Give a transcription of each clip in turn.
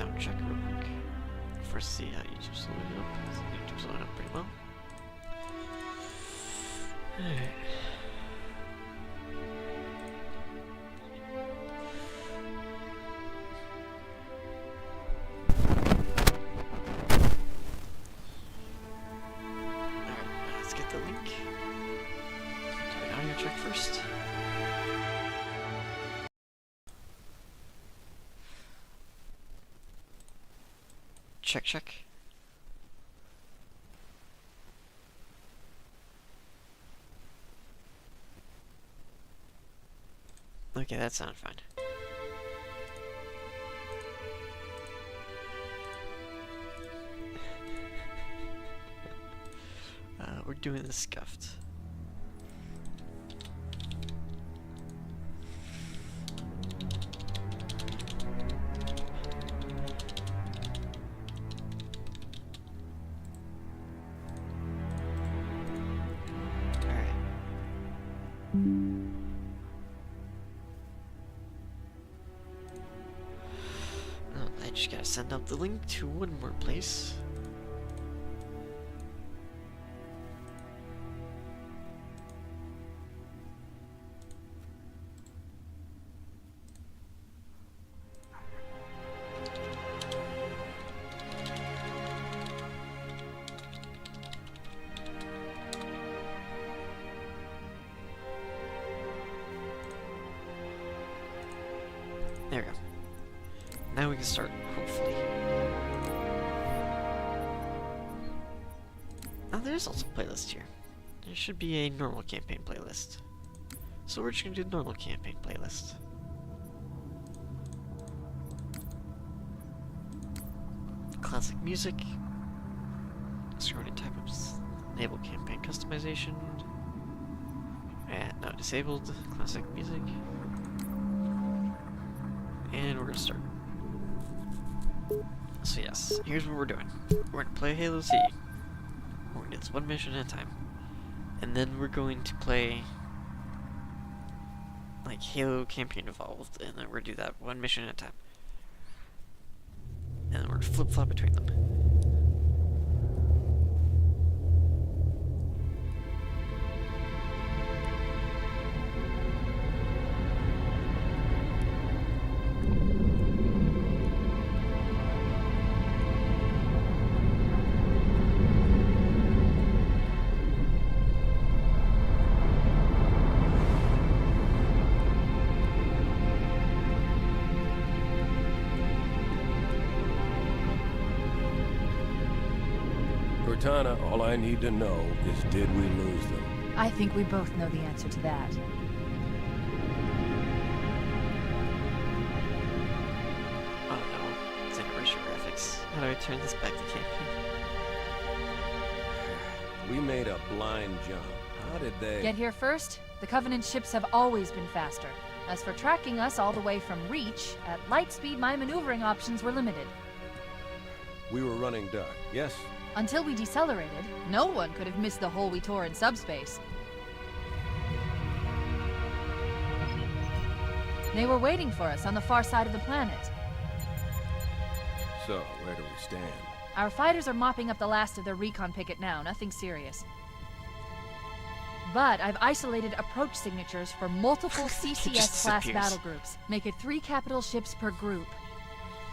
sound check real quick. First, see how YouTube's loading up. YouTube's loading up pretty well. Alright. Let's get the link. Do an audio check first. Check, check. Okay, that sounded fine. We're doing the scuffed. I just gotta send out the link to one more place. There we go. Now we can start, hopefully. Oh, there's also a playlist here. There should be a normal campaign playlist. So we're just gonna do the normal campaign playlist. Classic music. Scrolling type-ups. Enable campaign customization. And no, disabled. Classic music. And we're gonna start. So yes, here's what we're doing. We're gonna play Halo C. We're gonna do this one mission at a time. And then we're going to play like Halo Campaign Evolved, and then we're gonna do that one mission at a time. And then we're gonna flip-flop between them. Cortana, all I need to know is, did we lose them? I think we both know the answer to that. Oh no, it's anniversary graphics. How do I turn this back to campaign? We made a blind jump. How did they... Get here first? The Covenant ships have always been faster. As for tracking us all the way from Reach, at light speed my maneuvering options were limited. We were running dark, yes? Until we decelerated, no one could have missed the hole we tore in subspace. They were waiting for us on the far side of the planet. So, where do we stand? Our fighters are mopping up the last of their recon picket now, nothing serious. But I've isolated approach signatures for multiple CCS-class battle groups. Make it 3 capital ships per group.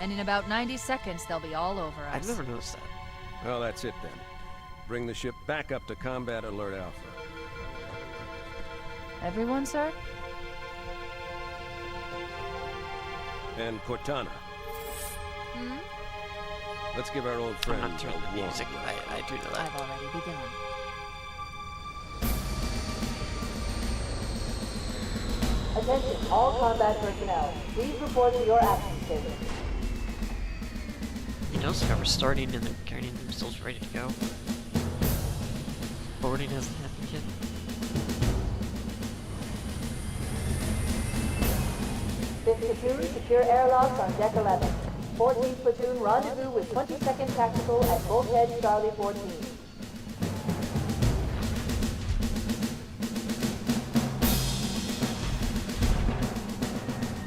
And in about 90 seconds, they'll be all over us. I've never noticed that. Well, that's it then. Bring the ship back up to Combat Alert Alpha. Everyone, sir? And Cortana. Hmm? Let's give our old I'm friend not turning a the warm music, I do know that. I've already begun. Attention, all combat personnel. Please report to your action station. You notice how we're starting and they're carrying themselves ready to go. Boarding hasn't happened yet. Fifth platoon, secure airlocks on deck 11. 14th platoon, rendezvous with 22nd Tactical at Bulkhead Charlie 14.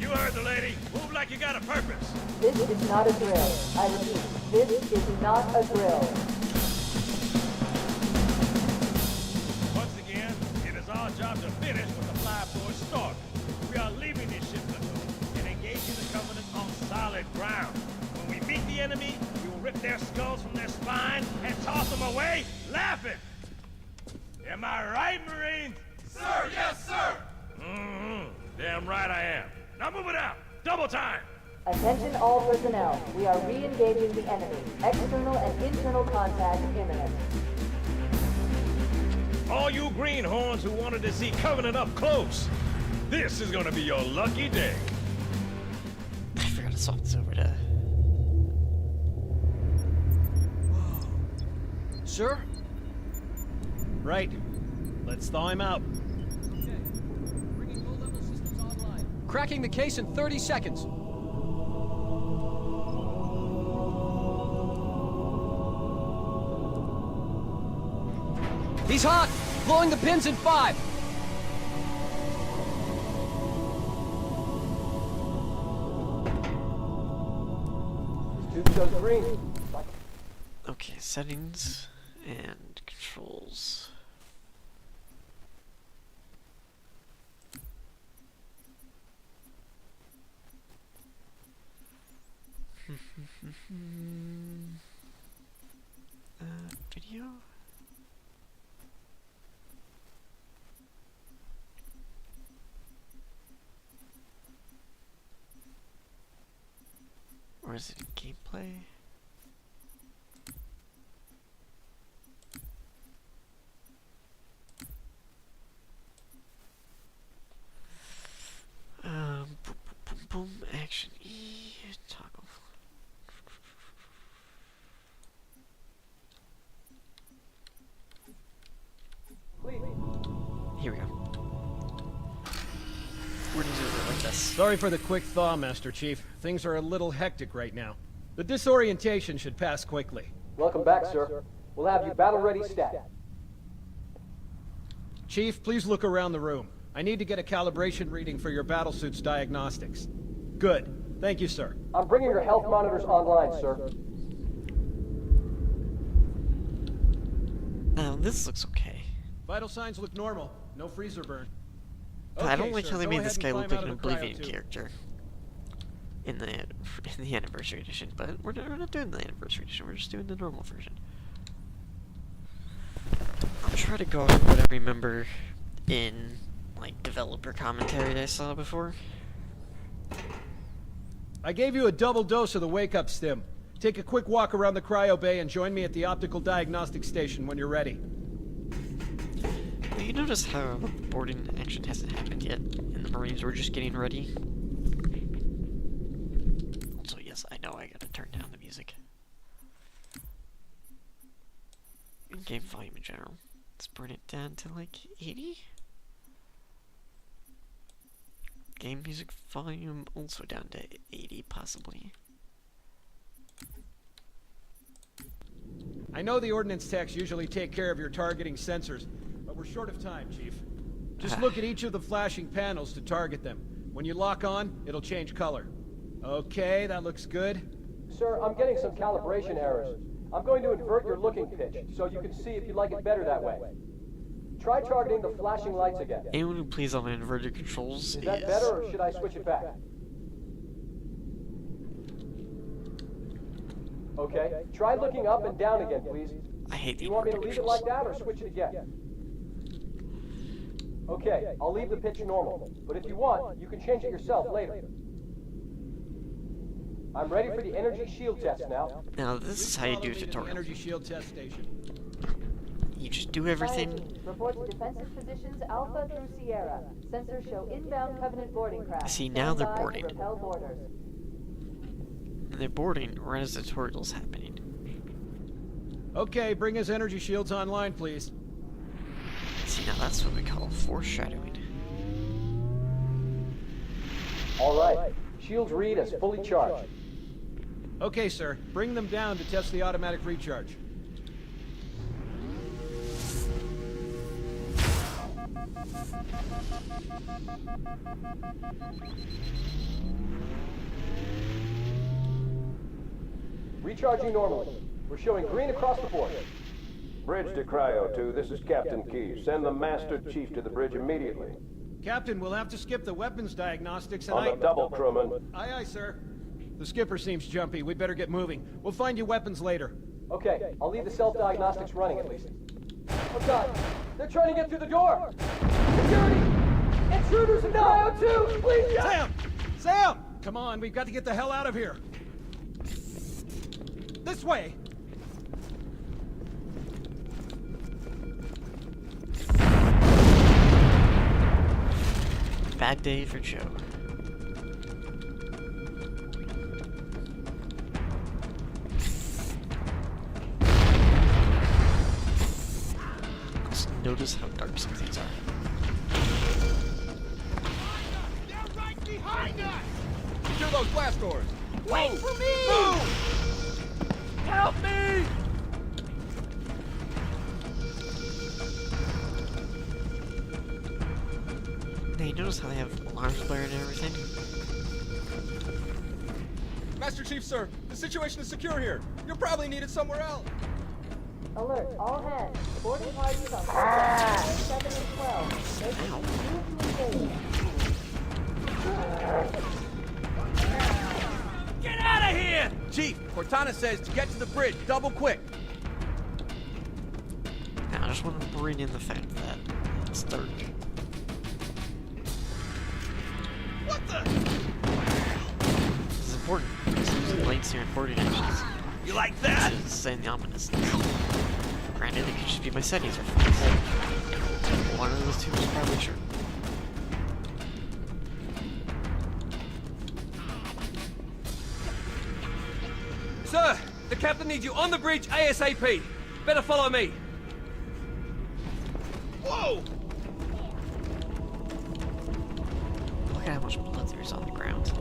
You heard the lady. Move like you got a purpose. This is not a drill. I repeat, this is not a drill. Once again, it is our job to finish what the Fly Boys started. We are leaving this ship and engaging the Covenant on solid ground. When we meet the enemy, we will rip their skulls from their spines and toss them away, laughing. Am I right, Marines? Sir, yes, sir! Damn right I am. Now move it out! Double time! Attention all personnel. We are re-engaging the enemy. External and internal contact imminent. All you greenhorns who wanted to see Covenant up close, this is gonna be your lucky day. I forgot to swap this over to... Sir? Right. Let's thaw him out. Cracking the case in 30 seconds. He's hot! Blowing the pins in 5! Tube shows green. Okay, settings and controls. Video? Or is it gameplay? Boom, boom, boom, action E, toggle. Here we go. We're gonna do it like this. Sorry for the quick thaw, Master Chief. Things are a little hectic right now. The disorientation should pass quickly. Welcome back, sir. We'll have you battle-ready stat. Chief, please look around the room. I need to get a calibration reading for your battlesuit's diagnostics. Good. Thank you, sir. I'm bringing your health monitors online, sir. Now, this looks okay. Vital signs look normal. No freezer burn. I don't like sir, how they go made ahead this and guy climb look like out an of the cryo Oblivion tube. character in the Anniversary Edition, but we're not doing the Anniversary Edition, we're just doing the normal version. I'll try to go over what I remember in, like, developer commentary I saw before. I gave you a double dose of the wake-up stim. Take a quick walk around the cryo bay and join me at the optical diagnostic station when you're ready. You notice how the boarding action hasn't happened yet, and the Marines were just getting ready? Also, yes, I know I gotta turn down the music. And game volume in general. Let's burn it down to like 80? Game music volume also down to 80, possibly. I know the ordnance techs usually take care of your targeting sensors, but we're short of time, Chief. Just look at each of the flashing panels to target them. When you lock on, it'll change color. Okay, that looks good. Sir, I'm getting some calibration errors. I'm going to invert your looking pitch, so you can see if you like it better that way. Try targeting the flashing lights again. Anyone who plays on inverted controls Is that better, or should I switch it back? Okay, try looking up and down again, please. I hate Do the you want me to inverted leave it like controls. that, or switch it again? Okay, I'll leave the pitch normal, but if you want, you can change it yourself later. I'm ready for the energy shield test now. Now, this is how you do a Follow me to the tutorial. energy shield test station. You just do everything. Fire team, report to defensive positions Alpha through Sierra. Sensors show inbound Covenant boarding craft. See, now they're Stand by to boarding. repel boarders. And they're boarding right as the tutorial's happening. Okay, bring his energy shields online, please. See, now that's what we call foreshadowing. All right, shields read as fully charged. Okay, sir. Bring them down to test the automatic recharge. Recharging normally. We're showing green across the board. Bridge to Cryo 2, this is Captain Keyes. Send the Master Chief to the bridge immediately. Captain, we'll have to skip the weapons diagnostics and On the double, crewman. Aye, aye, sir. The skipper seems jumpy. We'd better get moving. We'll find you weapons later. Okay, I'll leave the self-diagnostics running at least. Oh god, they're trying to get through the door! Security! Intruders in Cryo 2! Please, Sam! Sam! Come on, we've got to get the hell out of here. This way! Bad day for Joe. Just notice how dark some things are. They're right behind us! Secure those blast doors! Wait for me! Move! Help me! Now you notice how they have alarms blaring and everything? Master Chief, sir, the situation is secure here. You're probably needed somewhere else. Alert, all hands. Boarding parties on platforms 7 and 12. Making Ow. move to engage. Get out of here! Chief, Cortana says to get to the bridge, double quick. Now I just want to bring in the fact that it's dark. What the? This is important. It's using lights here and boarding actions. You like that? To saying the ominous. Granted, it could just be my settings are fucked. One of those two is probably true. Sir, the captain needs you on the bridge ASAP. Better follow me. Whoa! Look at how much blood there is on the ground.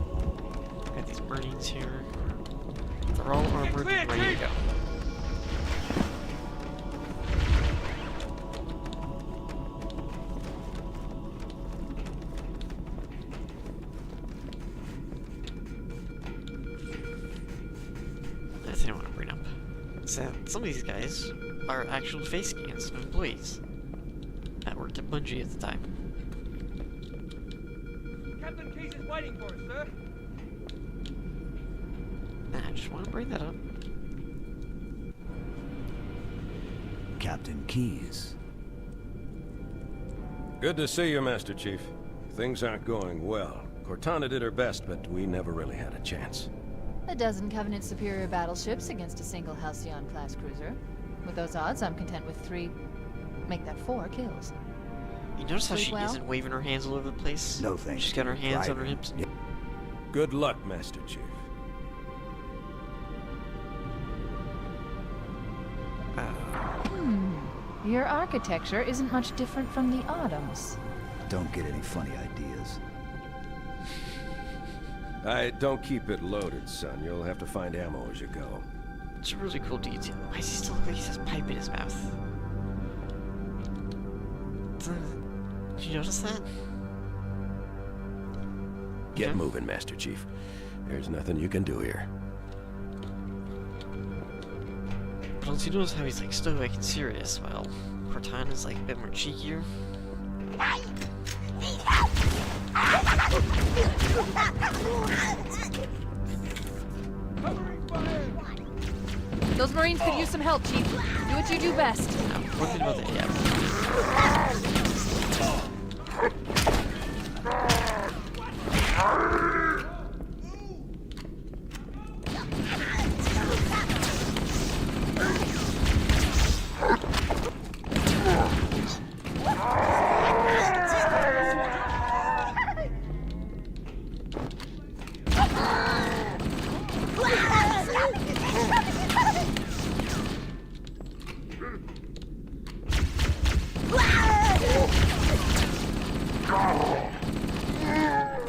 Got these Marines here. They're all armored and ready to go. That's what I want to bring up. Is that some of these guys are actual face scans of employees that worked at Bungie at the time. Captain Keyes is waiting for us, sir. I just want to bring that up. Captain Keyes. Good to see you, Master Chief. Things aren't going well. Cortana did her best, but we never really had a chance. A dozen Covenant superior battleships against a single Halcyon-class cruiser. With those odds, I'm content with 3... make that 4 kills. You notice how Sleep she well? isn't waving her hands all over the place? No thanks. She's got her hands on her Driving. hips. Good luck, Master Chief. Your architecture isn't much different from the Autumn's. Don't get any funny ideas. I don't keep it loaded, son. You'll have to find ammo as you go. It's a really cool detail. Why does he still look like he has a pipe in his mouth? Did you notice that? Get Yeah. moving, Master Chief. There's nothing you can do here. But don't you notice how he's like stoic and serious? Well, Cortana's like a bit more cheekier. Those Marines could use some help, Chief. Do what you do best. Now, one thing about the yeah.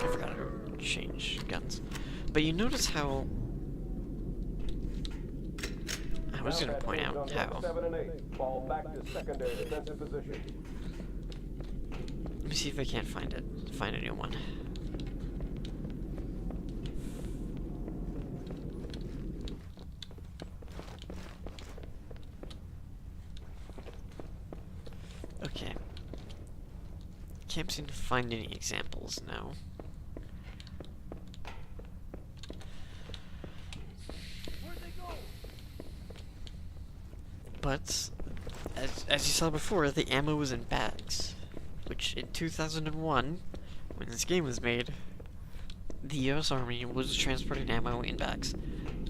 I forgot to change guns. But you notice how... I was going to point out how... 7 and 8. Fall back to secondary defensive position. Let me see if I can't find it. Find a new one. can't seem to find any examples now. But, as you saw before, the ammo was in bags. Which, in 2001, when this game was made, the US Army was transporting ammo in bags.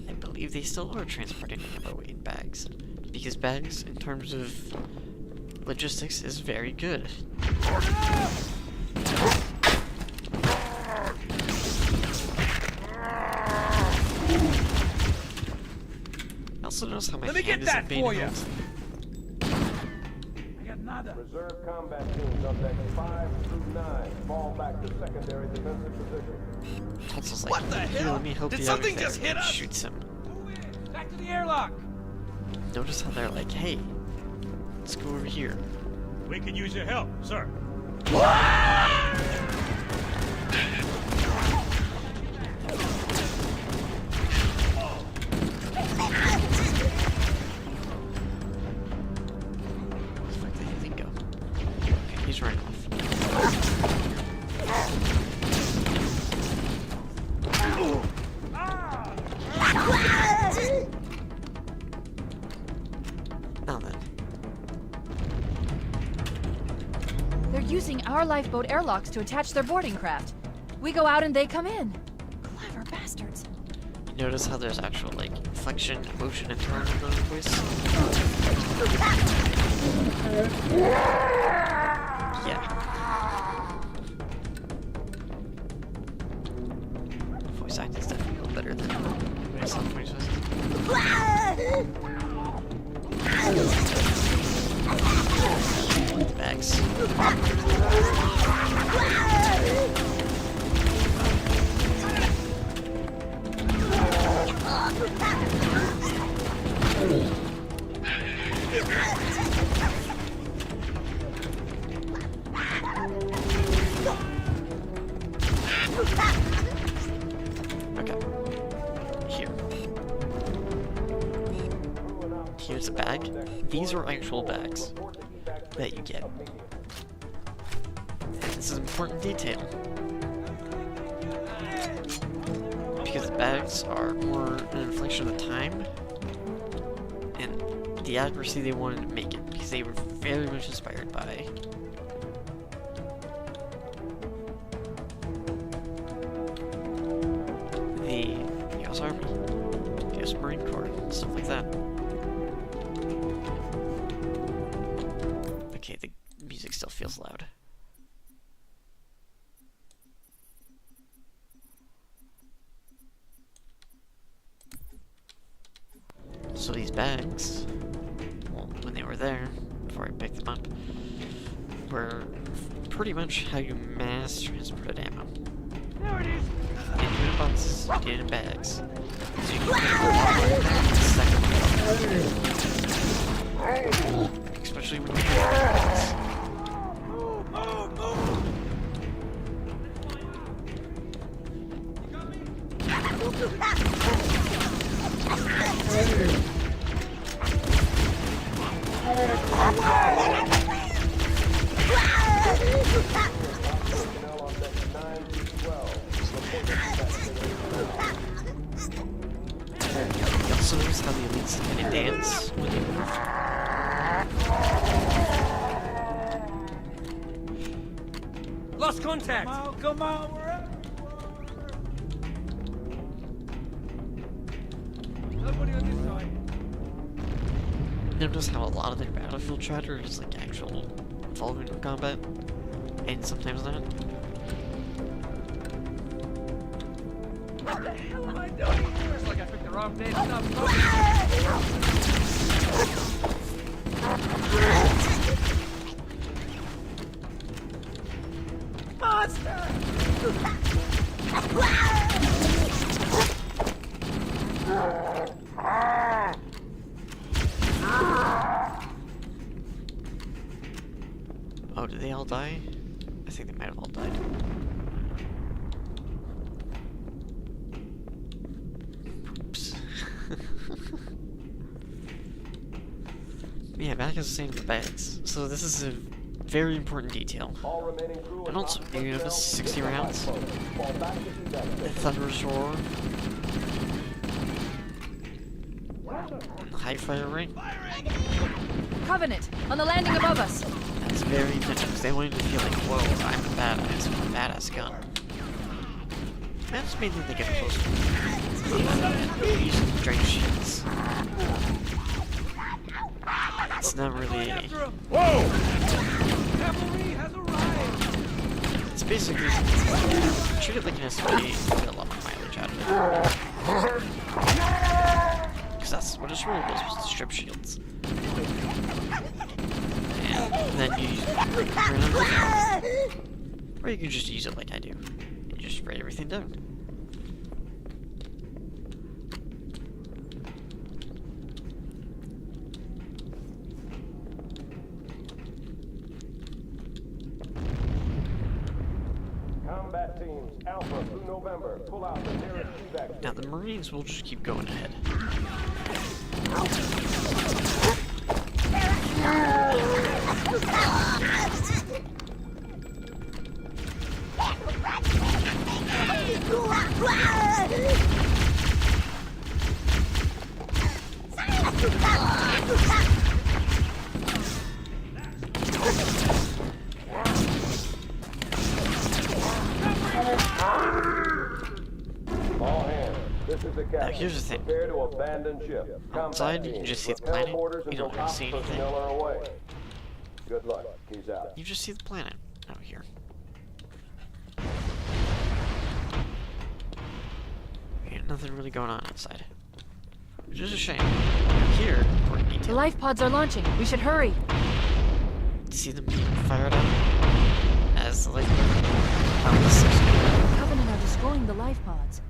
I believe they still are transporting ammo in bags. Because bags, in terms of logistics, is very good. I also notice how my hand isn't being held. Reserve combat teams on deck 5 through 9. Fall back to secondary defensive position. Tulsa's like, What the "Here, hell? let me help Did you something out of just there," hit and us? shoots him. Back to the airlock! Notice how they're like, hey, let's go over here. We can use your help, sir. Where'd the thing go? Okay, he's running off. Now then. They're using our lifeboat airlocks to attach their boarding craft. We go out and they come in. Clever bastards. You notice how there's actual, like, inflection, motion, and tone in the voice? Yeah. Voice acting is definitely a little better than what I saw in voice Bags. Okay. Here. Here's a bag. These are actual bags that you get. And this is an important detail. Because the bags are more an inflection of time and the accuracy they wanted to make it, because they were very much inspired by the US Army, US Marine Corps, and stuff like that. Okay, the music still feels loud. So these bags, well, when they were there, before I picked them up, were pretty much how you mass transported ammo. There it is. In unit boxes, you did in bags. So you can put it all in a second. Especially when you put bags. Move, move, move. You also notice how the elites kind of dance when they move. Lost contact! Come on, we're up. Nobody on this side. Notice how a lot of their battlefield chatter is like actual involvement in combat, and sometimes not. What the hell am I doing? Feels like I picked the wrong day to stop Oh, did they all die? I think they might have all died. Oops. Yeah, back is the same with the bags. So this is a Very important detail. All remaining crew And also, you notice 60 rounds? The thunderous roar. And the high fire ring. Covenant, on the landing above us. That's very intense. They want you to feel like, whoa, I'm a badass with a badass gun. That just made me think of closer. Using drain shields. It's not really any. Whoa! Cavalry has arrived! It's basically treat it like an SMG and get a lot more mileage out of it. Because that's what its role was to strip shields. And then you use it. Or you can just use it like I do. And just spray everything down. Combat teams, Alpha through November. Pull out the nearest evac. Now the Marines will just keep going ahead. All hands, this is the captain. Now here's the thing. Prepare to abandon ship. Outside, you Combat can just teams, see the prepare planet. mortars You don't until really see top anything. personnel are away. Good luck. He's out. You just see the planet out here. Ain't nothing really going on outside. Which is a shame. Here, important The detail. life pods are launching. We should hurry. See them being fired up as the light out the section. Covenant are destroying the life pods.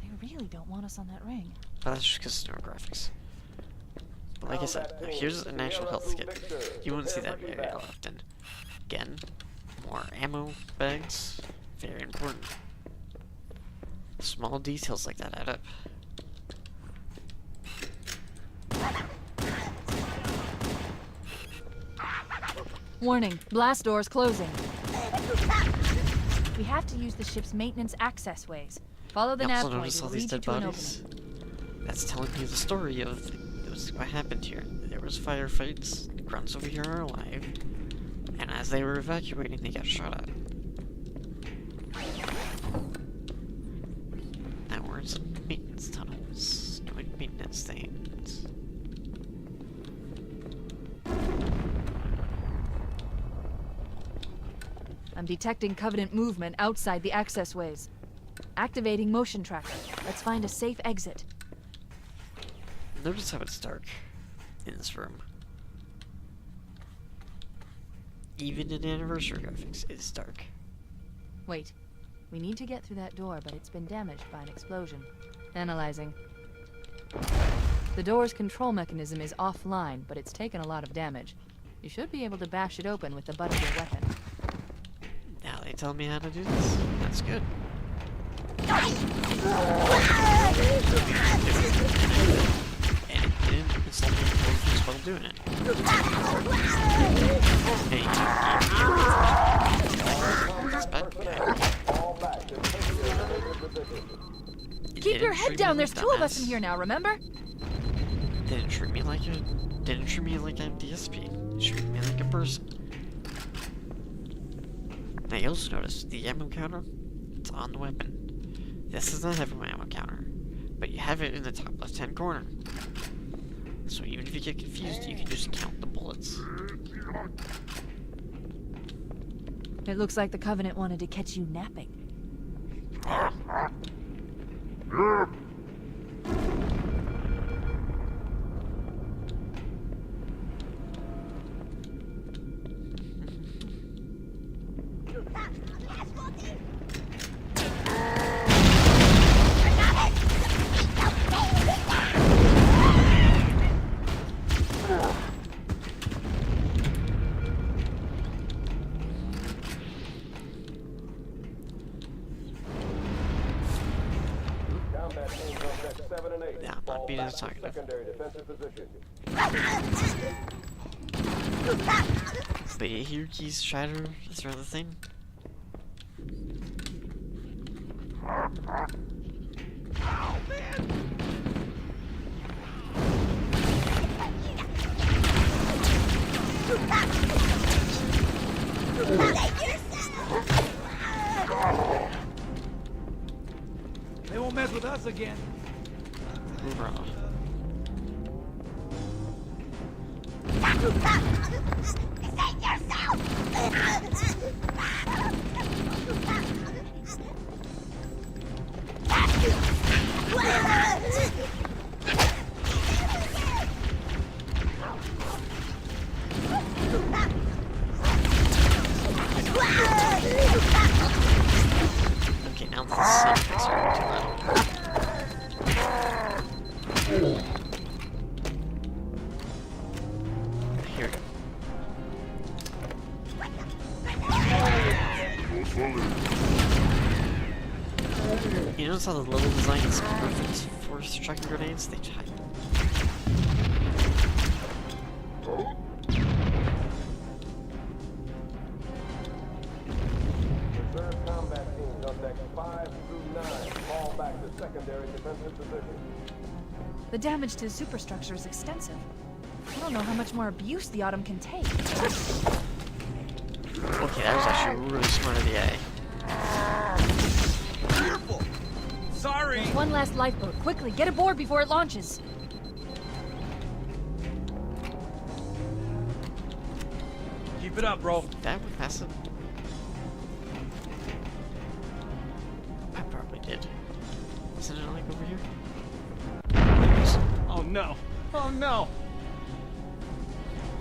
They really don't want us on that ring. But that's just because it's newer graphics. But like I said, here's an actual health kit. You wouldn't see that very often. Again, more ammo bags. Very important. Small details like that add up. Warning, blast doors closing. We have to use the ship's maintenance access ways. Follow the You nav also point. notice all It'll these lead you dead to an bodies? opening. That's telling you the story of what happened here. There was firefights, the grunts over here are alive, and as they were evacuating, they got shot at. Now we're in some maintenance tunnels, doing maintenance things. I'm detecting Covenant movement outside the access ways. Activating motion tracker. Let's find a safe exit. Notice how it's dark in this room. Even in anniversary graphics, it's dark. Wait. We need to get through that door, but it's been damaged by an explosion. Analyzing. The door's control mechanism is offline, but it's taken a lot of damage. You should be able to bash it open with the butt of your weapon. Now they tell me how to do this. That's good. And it didn't insult me intelligence while doing it. Hey, that's bad. Keep your head down, there's two of us in here now, remember? Didn't treat me like I'm DSP. Treat me like a person. Now you also notice the ammo counter, it's on the weapon. This does not have an ammo counter, but you have it in the top left-hand corner. So even if you get confused, you can just count the bullets. It looks like the Covenant wanted to catch you napping. Yeah, I'm not being as talkative. Secondary defensive position. But you hear keys shatter this other thing? They won't mess with us again. Hoorah. Okay, now the sound effects are too loud. Here we go. You notice how the level design is perfect for striking grenades? They try. Reserve combat teams on decks 5 through 9. Fall back to secondary defensive position. The damage to the superstructure is extensive. I don't know how much more abuse the Autumn can take. Okay, that was actually really smart of the AI. Sorry! There's one last lifeboat. Quickly, get aboard before it launches. Keep it up, bro. That would pass it. I probably did. Isn't it like over here? There it is. Oh no! Oh no!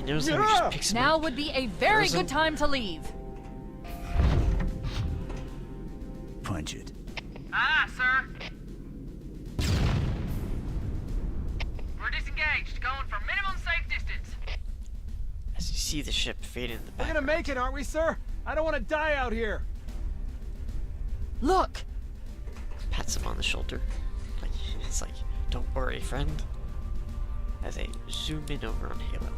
You notice how he just picks him Now up? would be a very Frozen. good time to leave. Punch it. Aye, sir. We're disengaged, going for minimum safe distance. As you see the ship fade in the We're back. gonna make it, aren't we, sir? I don't want to die out here. Look! Pats him on the shoulder. Like, it's like, don't worry, friend. As I zoom in over on Halo.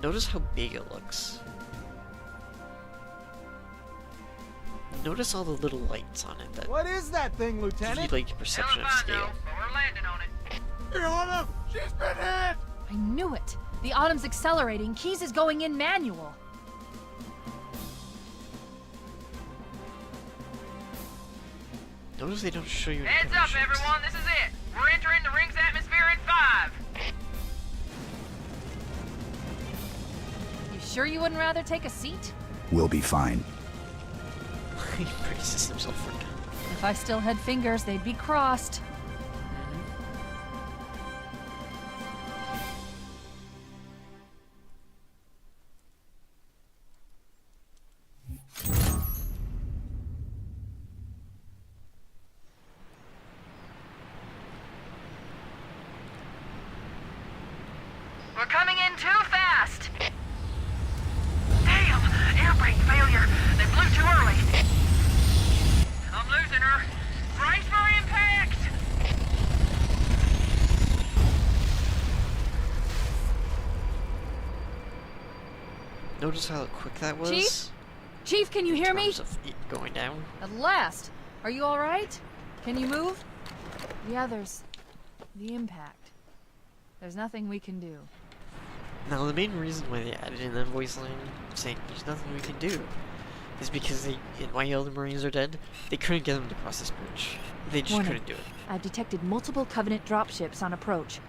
Notice how big it looks. Notice all the little lights on it that What is that thing, give Lieutenant? you like perception of Hell if I scale. know, but we're landing on it. Autumn! She's been hit! I knew it! The Autumn's accelerating. Keys is going in manual. Notice they don't show you any Heads cover up, sheets. everyone, this is it. We're entering the ring's atmosphere in 5. You sure you wouldn't rather take a seat? We'll be fine. He braces himself for it. If I still had fingers, they'd be crossed. We're coming in too fast. Damn, air brake failure. They blew too early. I'm losing her. Brace for impact. Notice how quick that was? Chief? Chief, can you hear me? In terms of it going down. At last! Are you alright? Can you move? The others. The impact. There's nothing we can do. Now, the main reason why they added in that voice line saying there's nothing we can do is because they, while all the Marines are dead, they couldn't get them to cross this bridge. They just Warning. couldn't do it. I've detected multiple Covenant dropships on approach.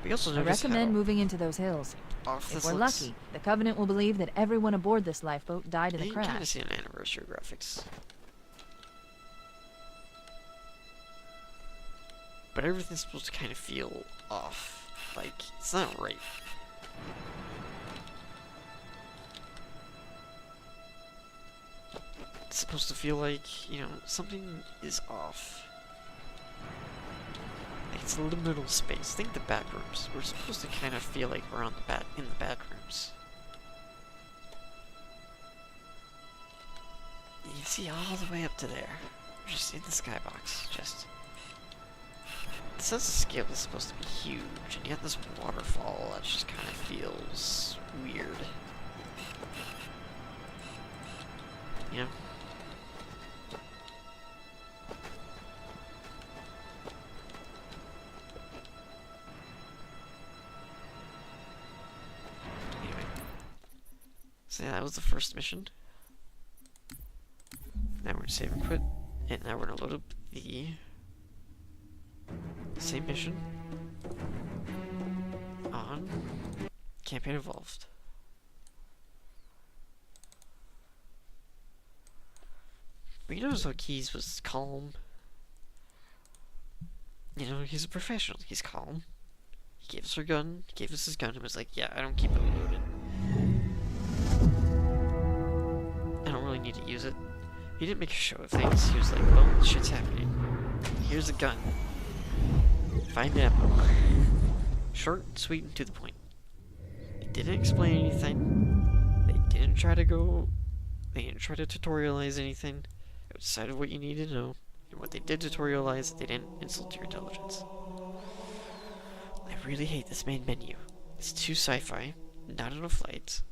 We also I noticed recommend how moving into those hills. off If this we're looks. lucky, the Covenant will believe that everyone aboard this lifeboat died in You the can kind of crash. see an anniversary graphics. But everything's supposed to kind of feel off. Like, it's not right. It's supposed to feel like, you know, something is off. Like it's a liminal space. Think the back rooms. We're supposed to kind of feel like we're on the in the back rooms. You can see all the way up to there. We're just in the skybox. Just sense of scale is supposed to be huge, and yet this waterfall that just kind of feels weird. You know? Anyway. So yeah, that was the first mission. Now we're gonna save and quit, and now we're gonna load up the same mission on Campaign Evolved. But you notice how Keyes was calm. You know, he's a professional. He's calm. He gave us our gun. He gave us his gun and was like, yeah, I don't keep it loaded. I don't really need to use it. He didn't make a show of things. He was like, well, shit's happening. Here's a gun. Find ammo. Short, sweet, and to the point. They didn't explain anything. They didn't try to tutorialize anything outside of what you need to know. And what they did tutorialize, they didn't insult your intelligence. I really hate this main menu. It's too sci-fi, not enough lights.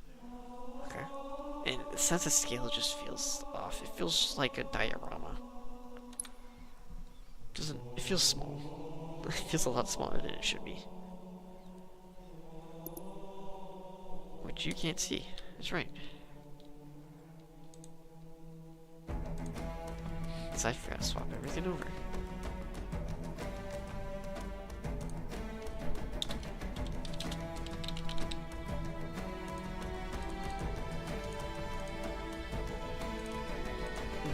Okay. And the sense of scale just feels off. It feels like a diorama. It feels small. It feels a lot smaller than it should be. Which you can't see. That's right. Because I forgot to swap everything over.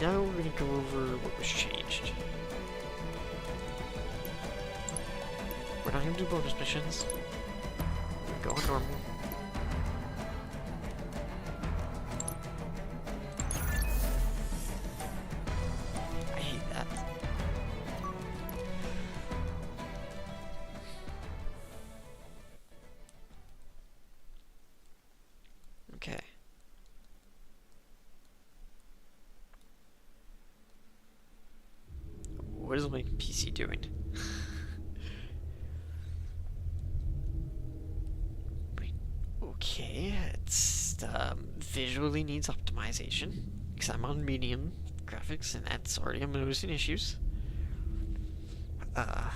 Now we're gonna go over what was changed. We're not gonna do bonus missions. We're going normal. I hate that. Okay. What is my PC doing? Wait, okay, it's visually needs optimization because I'm on medium graphics and that's already I'm noticing issues. I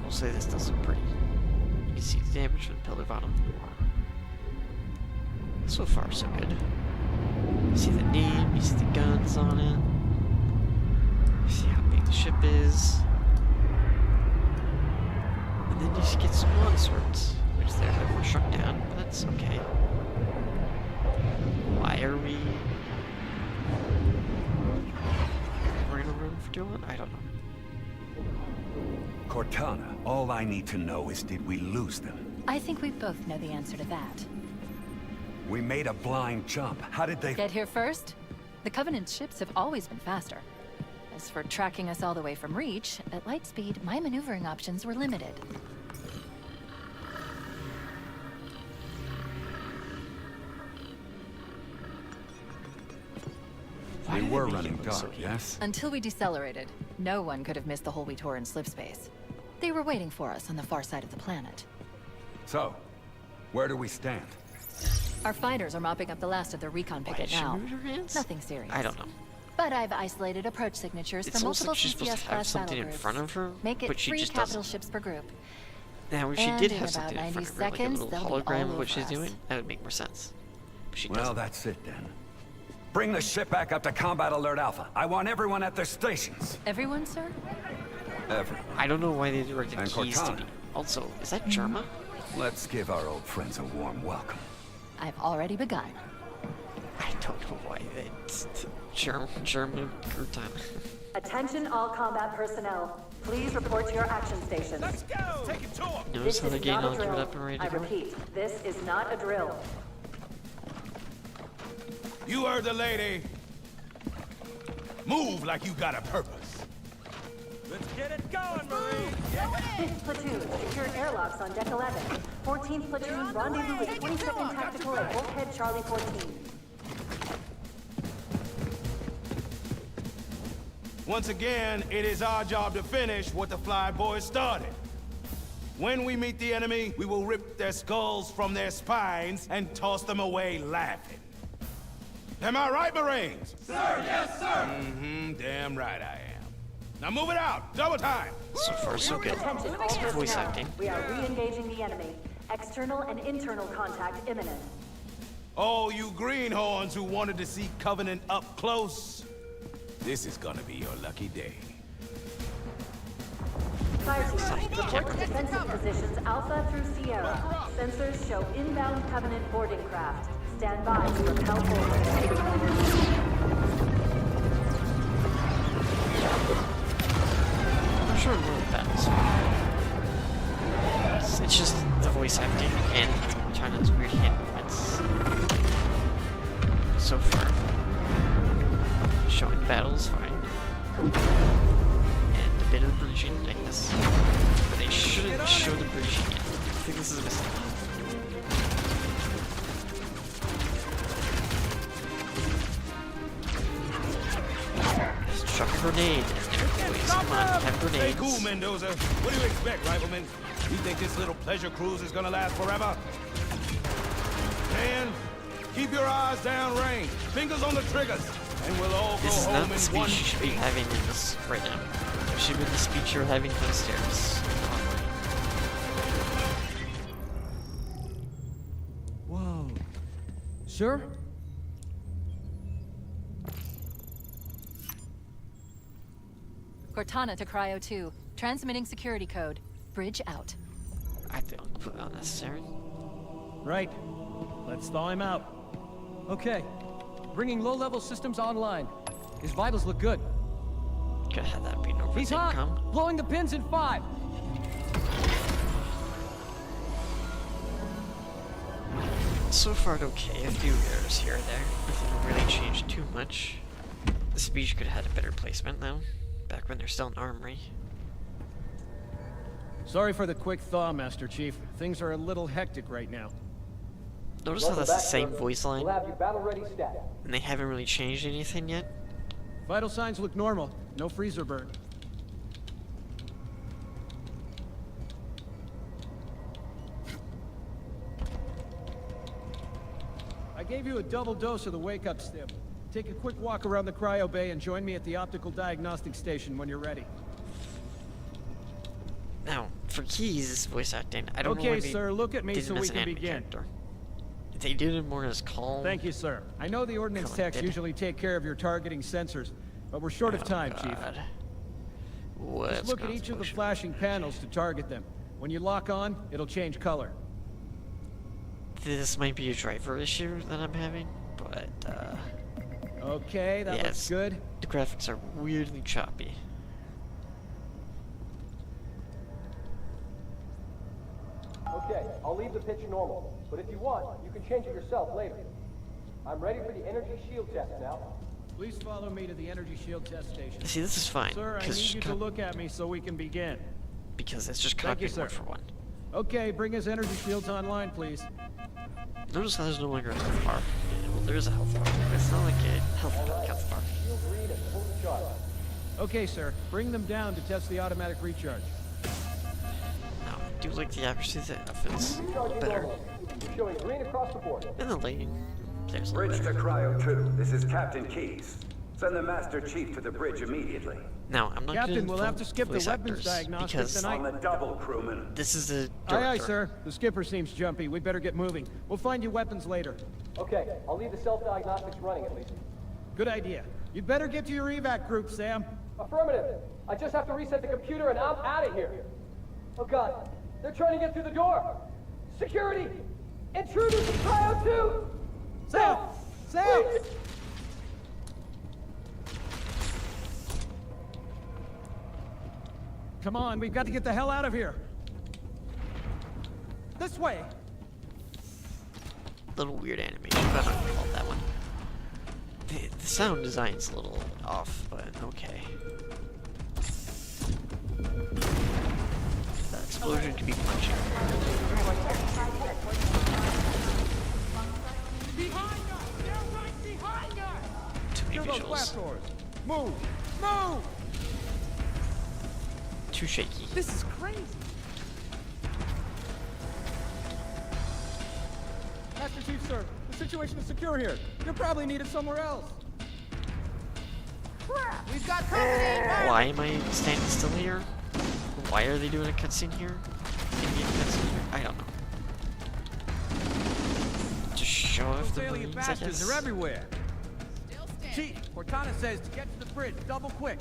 will say this does look pretty. You can see the damage from the pillar bottom. So far, so good. You see the name, you see the guns on it. You see how big the ship is. And then you just get some long swords, which they're a bit more shrunk down, but that's okay. Why are we running around for too long? I don't know. Cortana, all I need to know is did we lose them? I think we both know the answer to that. We made a blind jump. How did they... Get here first? The Covenant's ships have always been faster. As for tracking us all the way from Reach, at light speed, my maneuvering options were limited. We were running dark, yes? Until we decelerated, no one could have missed the hole we tore in slip space. They were waiting for us on the far side of the planet. So, where do we stand? Our fighters are mopping up the last of the recon Why picket did she now. move her hands? Nothing serious. I don't know. But I've isolated approach signatures It's for almost multiple like she's supposed to have CCS-class something battle in groups. front of her, Make it but she 3 just capital doesn't. ships per group. Now, if she And did in have about something in 90 front of her, like a seconds, little they'll be hologram all of what she's over us. doing, that would make more sense. But she Well, doesn't. that's it then. Bring the ship back up to Combat Alert Alpha. I want everyone at their stations. Everyone, sir? Everyone. I don't know why they directed And Keys to Cortana. me. Also, is that Germa? Let's give our old friends a warm welcome. I've already begun. I don't know why it's German Cortana. Attention all combat personnel. Please report to your action stations. Let's go! Take it to him! Notice This how is they're getting not a all geared drill. up and ready I to go? repeat, this is not a drill. You heard the lady. Move like you got a purpose. Let's get it going, Marine! 5th platoon, secure airlocks on deck 11. 14th platoon, rendezvous with 22nd Tactical at Wolfhead Charlie 14. Once again, it is our job to finish what the Flyboys started. When we meet the enemy, we will rip their skulls from their spines and toss them away laughing. Am I right, Marines? Sir, yes, sir! Mm-hmm, damn right I am. Now move it out! Double time! So far, so good. Attention all Voice personnel. acting. We are re-engaging the enemy. External and internal contact imminent. All you greenhorns who wanted to see Covenant up close, this is gonna be your lucky day. Fire team, report to defensive positions Alpha through Sierra. Sensors show inbound Covenant boarding craft. Stand by to repel forward. I'm sure more of that is it's just the voice acting and China's weird hand movements. So far. Showing battles fine. And a bit of bridging, I guess. But they shouldn't show the bridging yet. I think this is a mistake. Just chuck a grenade. Please, come on, have Stay grenades. cool, Mendoza. What do you expect, Rifleman? You think this little pleasure cruise is gonna last forever? Man, keep your eyes downrange. Fingers on the triggers. And we'll all go This is home not in the speech one you should be piece. having in this right now. It should be the speech you're having downstairs. Whoa. Sir? Cortana to Cryo 2. Transmitting security code. Bridge out. I feel completely unnecessary. Right. Let's thaw him out. Okay. Bringing low-level systems online. His vitals look good. Could have that been over He's the hot! income. Blowing the pins in 5! So far, okay. A few errors here or there. Nothing really changed too much. The speech could have had a better placement, though. Back when they're still an armory. Sorry for the quick thaw, Master Chief. Things are a little hectic right now. Notice how that's the same voice line, We'll have you battle-ready stat. and they haven't really changed anything yet. Vital signs look normal. No freezer burn. I gave you a double dose of the wake-up stim. Take a quick walk around the cryo bay and join me at the optical diagnostic station when you're ready. Now, for Keyes' voice acting, I don't know Okay, why they sir, look at me did so him we as an can anime begin. character. If they did it more as calm. Thank you, sir. I know the ordnance techs Collected. usually take care of your targeting sensors, but we're short of time, Chief. God. What's Just look at going on, each of the Explosion? flashing panels to target them. When you lock on, it'll change color. This might be a driver issue that I'm having, but Okay, that looks yes. good. The graphics are weirdly choppy. Okay, I'll leave the pitch normal. But if you want, you can change it yourself later. I'm ready for the energy shield test now. Please follow me to the energy shield test station. See, this is fine Sir, I need you to look at me so we can begin. because it's just Thank you, copying one sir. for one. Okay, bring his energy shields online, please. Notice how there's no longer a health bar. Yeah, well, there is a health bar, but it's not like a health bar. Shield green and fully charged. Okay, sir. Bring them down to test the automatic recharge. Now, I do like the accuracy of the outfits. Recharging Better. normal. We're showing green across the board. And the lighting. There's a Bridge little to better. Cryo 2. This is Captain Keyes. Send the Master Chief to the bridge immediately. Now, I'm not Captain, gonna we'll have to skip the voice weapons actors diagnostics because tonight. On the double, crewman. this is a Aye, aye, director. sir. The skipper seems jumpy. We'd better get moving. We'll find you weapons later. Okay, I'll leave the self-diagnostics running at least. Good idea. You'd better get to your evac group, Sam. Affirmative. I just have to reset the computer and I'm out of here. Oh God, they're trying to get through the door. Security! Intruders in Cryo 2! Sam! Sam! Please! Come on, we've got to get the hell out of here. This way. Little weird animation, but I'm not gonna call it that one. The sound design's a little off, but okay. That explosion could be punching. Behind us! They're right behind us! Too many Through those visuals. blast doors. Move! Move! too shaky. This is crazy. Master Chief, sir, the situation is secure here. You're probably needed somewhere else. We've got company! Why am I standing still here? Why are they doing a cutscene here? Indian cutscene here? I don't know. To show off the Alien Marines, I bastards guess. are everywhere. Chief, Cortana says to get to the bridge, double quick.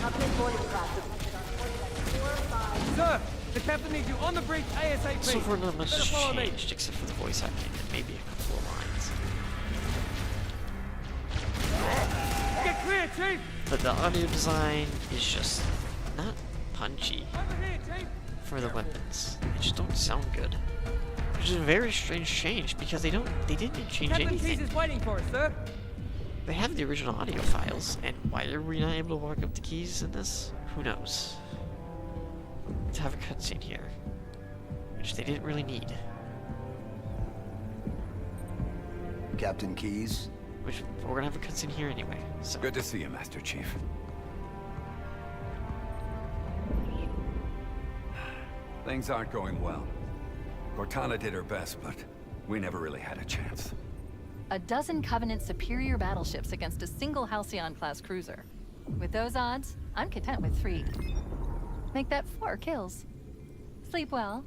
Covenant boarding craft detected on coordinates 4, 5, Sir, the captain needs you on the bridge ASAP. So far not much Better has follow me. changed except for the voice acting and maybe a couple of lines. Get clear, Chief. But the audio design is just not punchy Over here, Chief. for the weapons. They just don't sound good. Which is a very strange change because they didn't change Captain anything. Keyes is waiting for us, sir. They have the original audio files, and why are we not able to walk up the keys in this? Who knows? To have a cutscene here, which they didn't really need. Captain Keyes? Which we're gonna have a cutscene here anyway. So Good to see you, Master Chief. Things aren't going well. Cortana did her best, but we never really had a chance. A dozen Covenant superior battleships against a single Halcyon-class cruiser. With those odds, I'm content with 3. Make that 4 kills. Sleep well.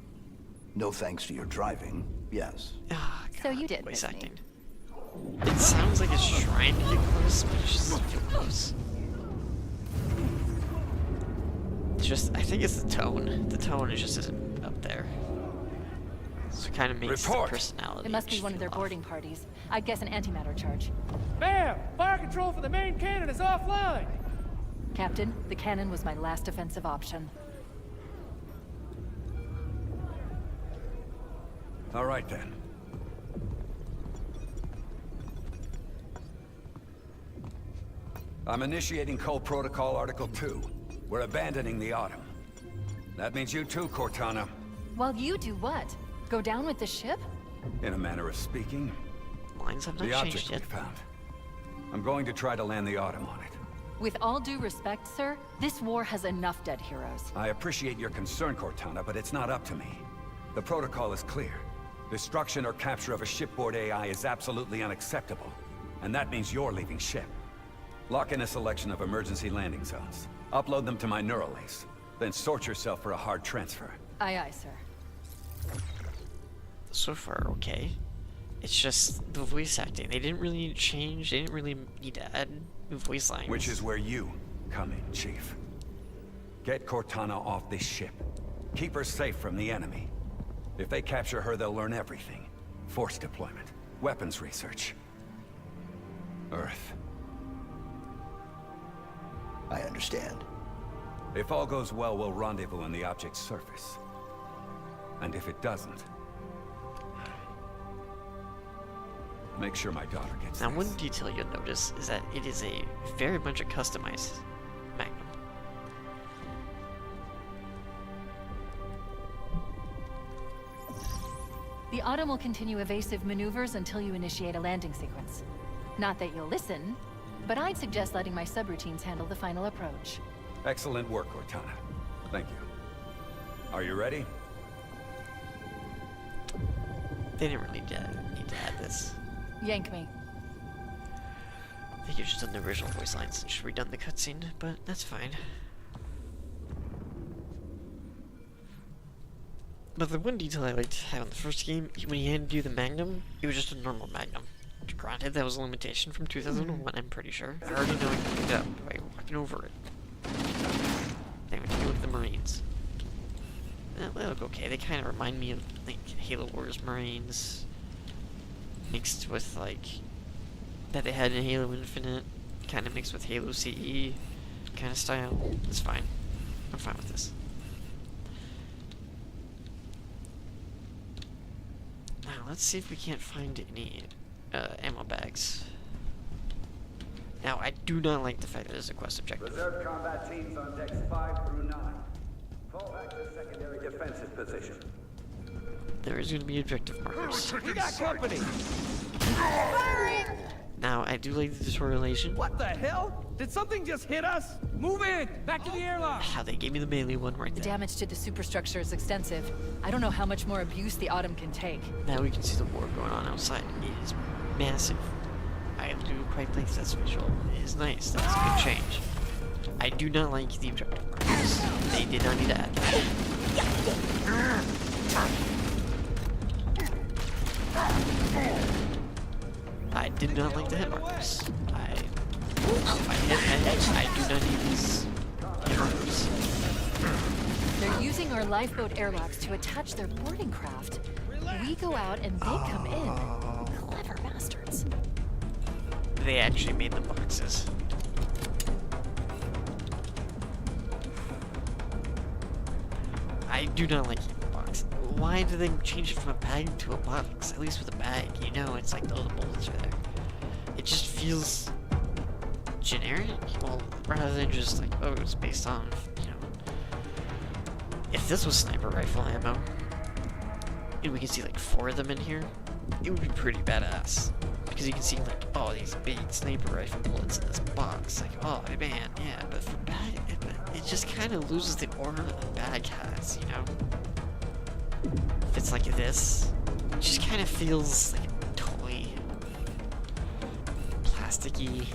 No thanks to your driving, yes. ah, So God, you did voice miss me. acting. It sounds like it's trying to get close, but it just doesn't feel close. It's just, I think it's the tone. The tone is just isn't up there. So it kind of makes Report. the personality. It must be just one of their feel off. boarding parties. I'd guess an antimatter charge. Ma'am, fire control for the main cannon is offline. Captain, the cannon was my last offensive option. All right, then. I'm initiating Cole Protocol Article 2. We're abandoning the Autumn. That means you too, Cortana. While you do what? Go down with the ship? In a manner of speaking, Lines have the not object changed we yet. found. I'm going to try to land the Autumn on it. With all due respect, sir, this war has enough dead heroes. I appreciate your concern, Cortana, but it's not up to me. The protocol is clear. Destruction or capture of a shipboard AI is absolutely unacceptable. And that means you're leaving ship. Lock in a selection of emergency landing zones. Upload them to my neural lace. Then sort yourself for a hard transfer. Aye, aye, sir. So far, okay. It's just the voice acting. They didn't really need to change. They didn't really need to add new voice lines. Which is where you come in, Chief. Get Cortana off this ship. Keep her safe from the enemy. If they capture her, they'll learn everything. Force deployment, weapons research. Earth. I understand. If all goes well, we'll rendezvous on the object's surface. And if it doesn't, make sure my daughter gets Now, this. one detail you'll notice is that it is a very much a customized Magnum. The Autumn will continue evasive maneuvers until you initiate a landing sequence. Not that you'll listen, but I'd suggest letting my subroutines handle the final approach. Excellent work, Cortana. Thank you. Are you ready? They didn't really need to add this. Yank me. I think it's just done the original voice lines and just redone the cutscene, but that's fine. But the one detail I liked to have in the first game, when you handed you the Magnum, it was just a normal Magnum. Granted, that was a limitation from 2001, I'm pretty sure. I already know I can pick it up by walking over it. They went to do with the Marines. They look okay. They kind of remind me of, like, Halo Wars Marines. Mixed with, like, that they had in Halo Infinite. Kind of mixed with Halo CE kind of style. It's fine. I'm fine with this. Now, let's see if we can't find any ammo bags. Now, I do not like the fact that there's a quest objective. Reserve combat teams on decks 5 through 9. Fall back to secondary defensive position. There is going to be objective markers. We got company. Now, I do like the tutorialization. What the hell? Did something just hit us? Move in! Back to the airlock! How they gave me the melee one right The there. damage to the superstructure is extensive. I don't know how much more abuse the Autumn can take. Now we can see the war going on outside. It is massive. I do quite like this visual. It is nice. That's a good change. I do not like the objective markers. They did not need to add that. I did not like the hit markers. If I hit heads, I do not need these hit markers. They're using our lifeboat airlocks to attach their boarding craft. We go out and they come in. Clever bastards. They actually made the boxes. I do not like the box. Why do they change it from a bag to a box? At least with a bag, you know, it's like, oh, the bullets are there. It just feels generic. Well, rather than just like, oh, it's based on, you know. If this was sniper rifle ammo, and we can see like 4 of them in here, it would be pretty badass. Because you can see like, oh, these big sniper rifle bullets in this box. Like, oh man, yeah, but for bag, it just kind of loses the aura that the bag has, you know? If it's like this, it just kind of feels like a toy, plasticky,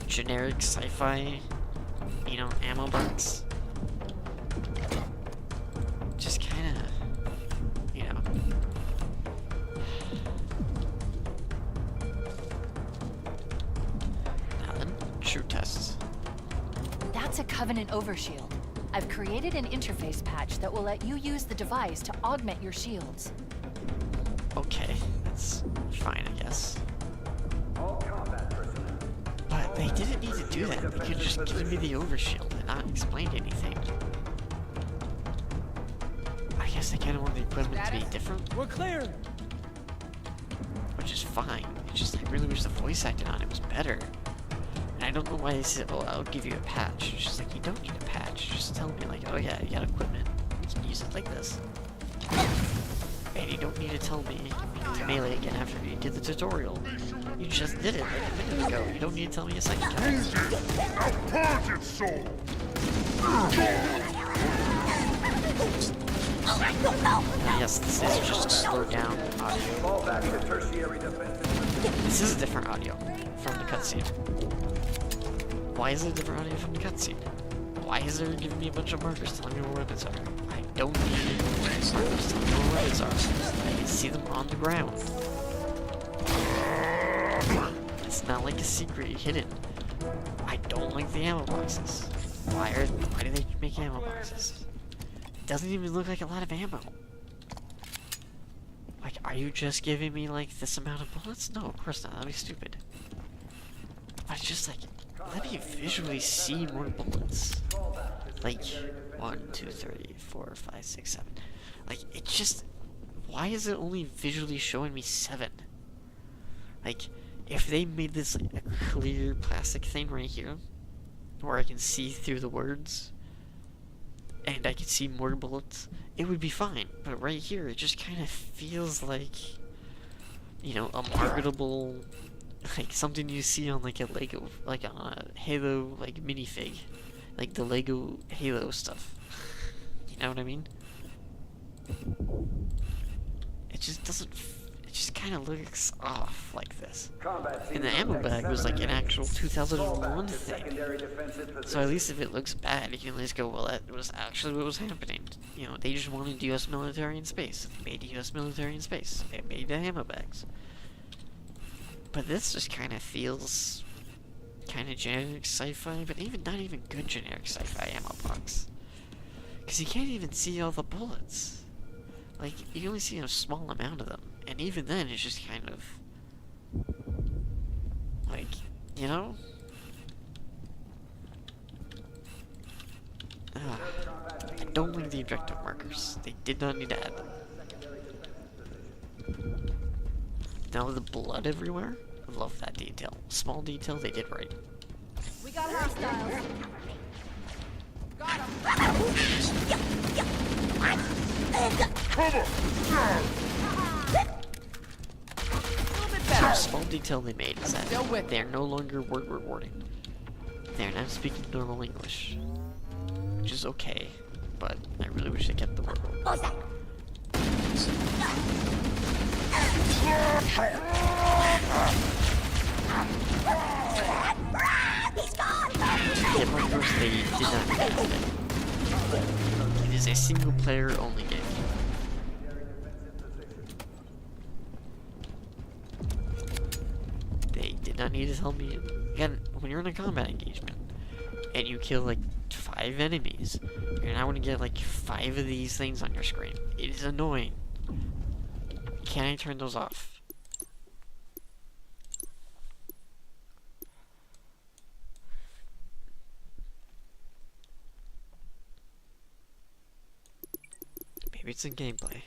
generic sci-fi, you know, ammo box. Just kind of, you know. Now then, true tests. That's a Covenant overshield. I've created an interface patch that will let you use the device to augment your shields. Okay, that's fine, I guess. But they didn't need to do that. They could just give me the overshield and not explain anything. I guess they kind of want the equipment to be different, We're clear! which is fine. It's just I really wish the voice acting on it was better. And I don't know why they said, oh, I'll give you a patch. It's just like, you don't need a patch. Just tell me, like, oh yeah, you got equipment. You can use it like this. And you don't need to tell me to melee again after you did the tutorial. You just did it like a minute ago. You don't need to tell me a second time. Yes, this is just slowed down audio. This is a different audio from the cutscene. Why is it a different audio from the cutscene? Why is it giving me a bunch of markers telling me where weapons are? I don't need markers telling me where weapons are. I can see them on the ground. It's not like a secret hidden. I don't like the ammo boxes. Why do they make ammo boxes? It doesn't even look like a lot of ammo. Like, are you just giving me like this amount of bullets? No, of course not. That'd be stupid. But it's just like, let me visually see more bullets. Like, 1, 2, 3, 4, 5, 6, 7. Like, it just, why is it only visually showing me 7? Like, if they made this like a clear plastic thing right here, where I can see through the words, and I can see more bullets, it would be fine. But right here, it just kind of feels like, you know, a marketable, like something you see on like a Lego, like on a Halo like minifig, like the Lego Halo stuff. You know what I mean? It just doesn't. It just kind of looks off like this. And the ammo bag was like an actual 2001 thing. So at least if it looks bad, you can at least go, well, that was actually what was happening. You know, they just wanted U.S. military in space. They made U.S. military in space. They made the ammo bags. But this just kind of feels kind of generic sci-fi, but even not even good generic sci-fi ammo box. Because you can't even see all the bullets. Like, you can only see a small amount of them. And even then, it's just kind of... like, you know? I don't like the objective markers. They did not need to add them. Now the blood everywhere? I love that detail. Small detail, they did right. We got hostiles. Got him. small detail they made is that they're no longer word rewarding. They're now speaking normal English, which is okay, but I really wish they kept the word reward. Hit markers they did not do. It is a single player only game. They did not need to tell me. Again, when you're in a combat engagement and you kill like 5 enemies, you're now going to get like 5 of these things on your screen. It is annoying. Can I turn those off? Maybe it's in gameplay.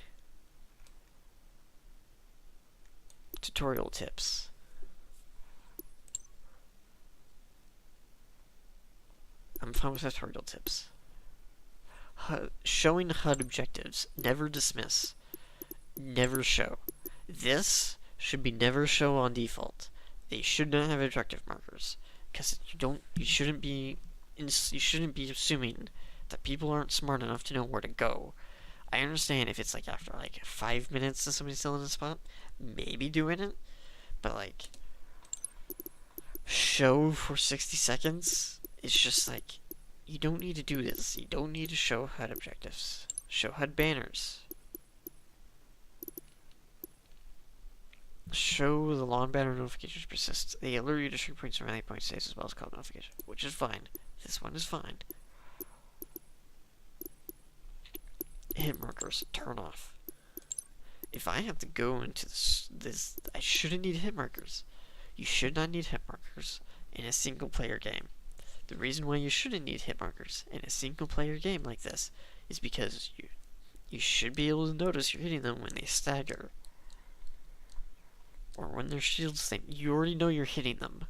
Tutorial tips. I'm fine with tutorial tips. Showing HUD objectives. Never dismiss. Never show. This should be never show on default. They should not have objective markers, because you shouldn't be assuming that people aren't smart enough to know where to go. I understand if it's like after like 5 minutes and somebody's still in a spot, maybe doing it, but like show for 60 seconds, it's just like, you don't need to do this. You don't need to show HUD objectives. Show HUD banners. Show the long banner notifications persist. They alert you to stream points and rally point states as well as call notification, which is fine. This one is fine. Hit markers, turn off. If I have to go into this, I shouldn't need hit markers. You should not need hit markers in a single player game. The reason why you shouldn't need hit markers in a single player game like this is because you should be able to notice you're hitting them when they stagger. Or when their shields think you already know you're hitting them.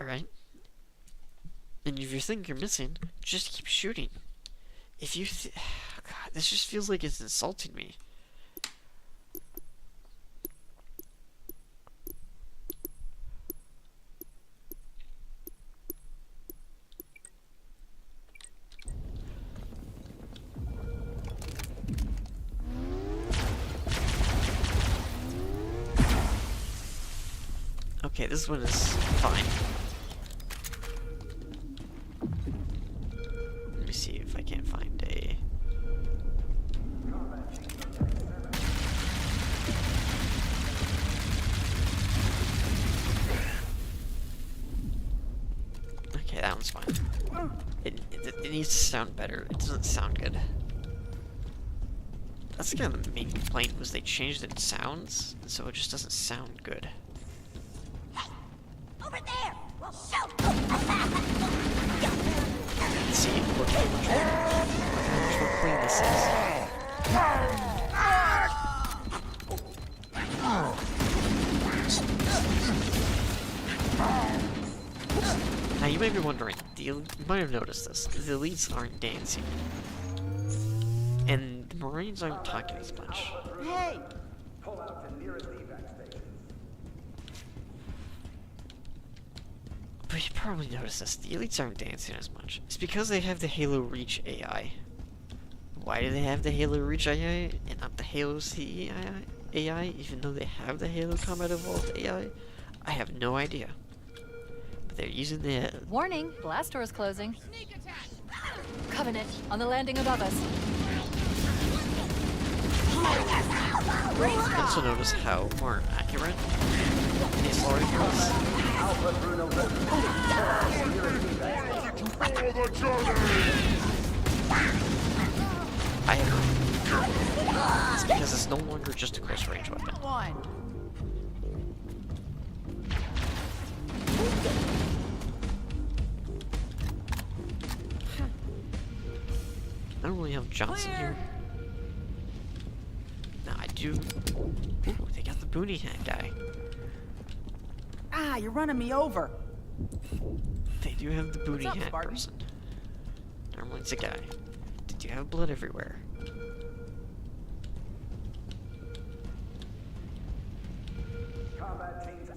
Alright? And if you think you're missing, just keep shooting. If you God, this just feels like it's insulting me. Okay, this one is fine. Let me see if I can't find a... Okay, that one's fine. It needs to sound better. It doesn't sound good. That's kind of the main complaint, was they changed its sounds, so it just doesn't sound good. Over there! We'll shoot! See, look how much more clean this is. Now you might be wondering, you might have noticed this, the elites aren't dancing. And the Marines aren't talking as much. Hey! But you probably noticed this, the elites aren't dancing as much. It's because they have the Halo Reach AI. Why do they have the Halo Reach AI and not the Halo CE AI, even though they have the Halo Combat Evolved AI? I have no idea. But they're using the... Warning, blast door is closing. Covenant, on the landing above us. Also notice how more accurate it already was. I agree. It's because it's no longer just a close range weapon. I don't really have Johnson here. No, I do. Ooh, they got the booty hat guy. Ah, you're running me over. They do have the booty hat person. Normally it's a guy. Did you have blood everywhere?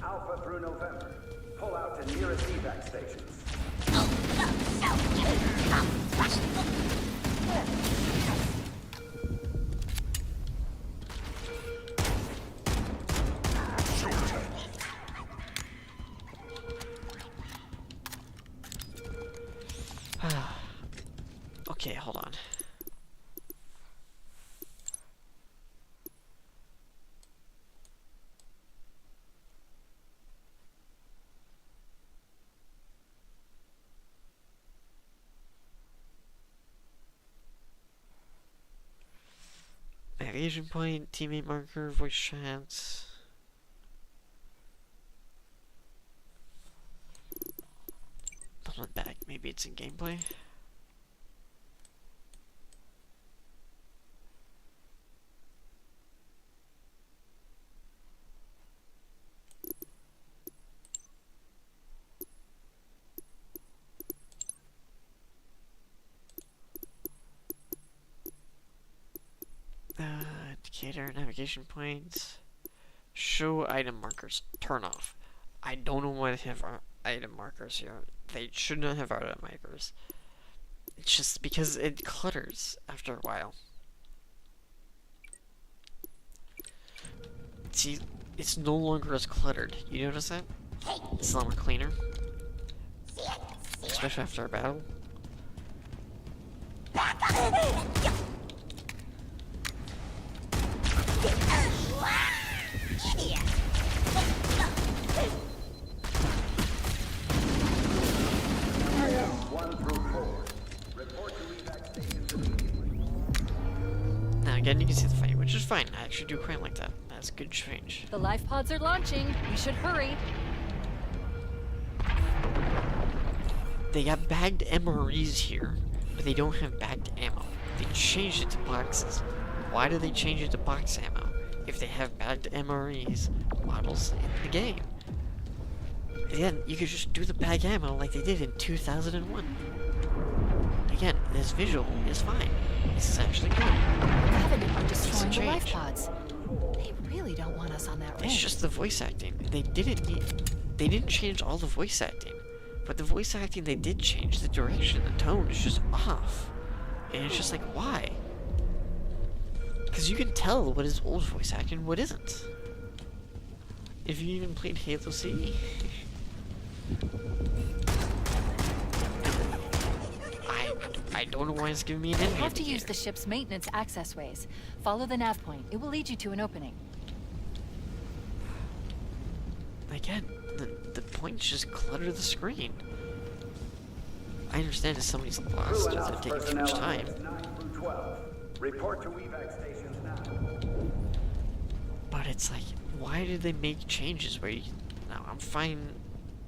Alpha through November. Pull out to nearest evac stations. Okay, hold on. Navigation point, teammate marker, voice chats. Hold on back, maybe it's in gameplay. Indicator, navigation points, show item markers, turn off. I don't know why they have item markers here. They should not have item markers. It's just because it clutters after a while. See, it's no longer as cluttered. You notice that? It's a lot more cleaner. Especially after a battle. Now again, you can see the fight, which is fine. I actually do quite like that. That's a good change. The life pods are launching. We should hurry. They got bagged MREs here, but they don't have bagged ammo. They changed it to boxes. Why do they change it to box ammo if they have bagged MREs models in the game? Again, you could just do the bag ammo like they did in 2001. Again, this visual is fine. This is actually good. Covenant are destroying the change. life pods. They really don't want us on that ring. It's just the voice acting. They didn't change all the voice acting. But the voice acting they did change, the direction, the tone is just off. And it's just like, why? Because you can tell what is old voice acting and what isn't. If you even played Halo CE. I don't know why it's giving me an enemy. You have to use the ship's maintenance access ways. Follow the nav point. It will lead you to an opening. Again, the points just clutter the screen. I understand if somebody's lost or they're taking too much time. 9 through 12. Report to evac stations now. But it's like, why did they make changes where you... Now, I'm fine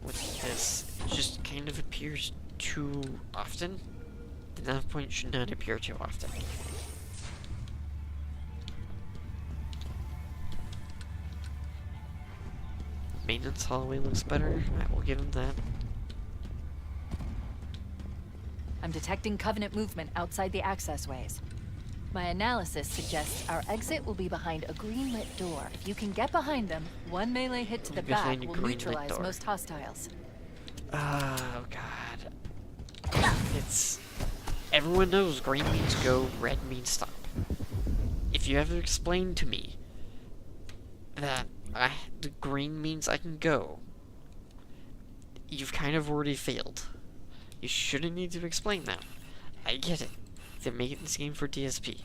with this. It just kind of appears too often. The nav point should not appear too often. Maintenance hallway looks better. I will give him that. I'm detecting Covenant movement outside the access ways. My analysis suggests our exit will be behind a green-lit door. If you can get behind them, one melee hit to the back Behind a will green-lit neutralize door. most hostiles. Oh god. It's... Everyone knows green means go, red means stop. If you ever explain to me that the green means I can go, you've kind of already failed. You shouldn't need to explain that. I get it. They're making this game for DSP.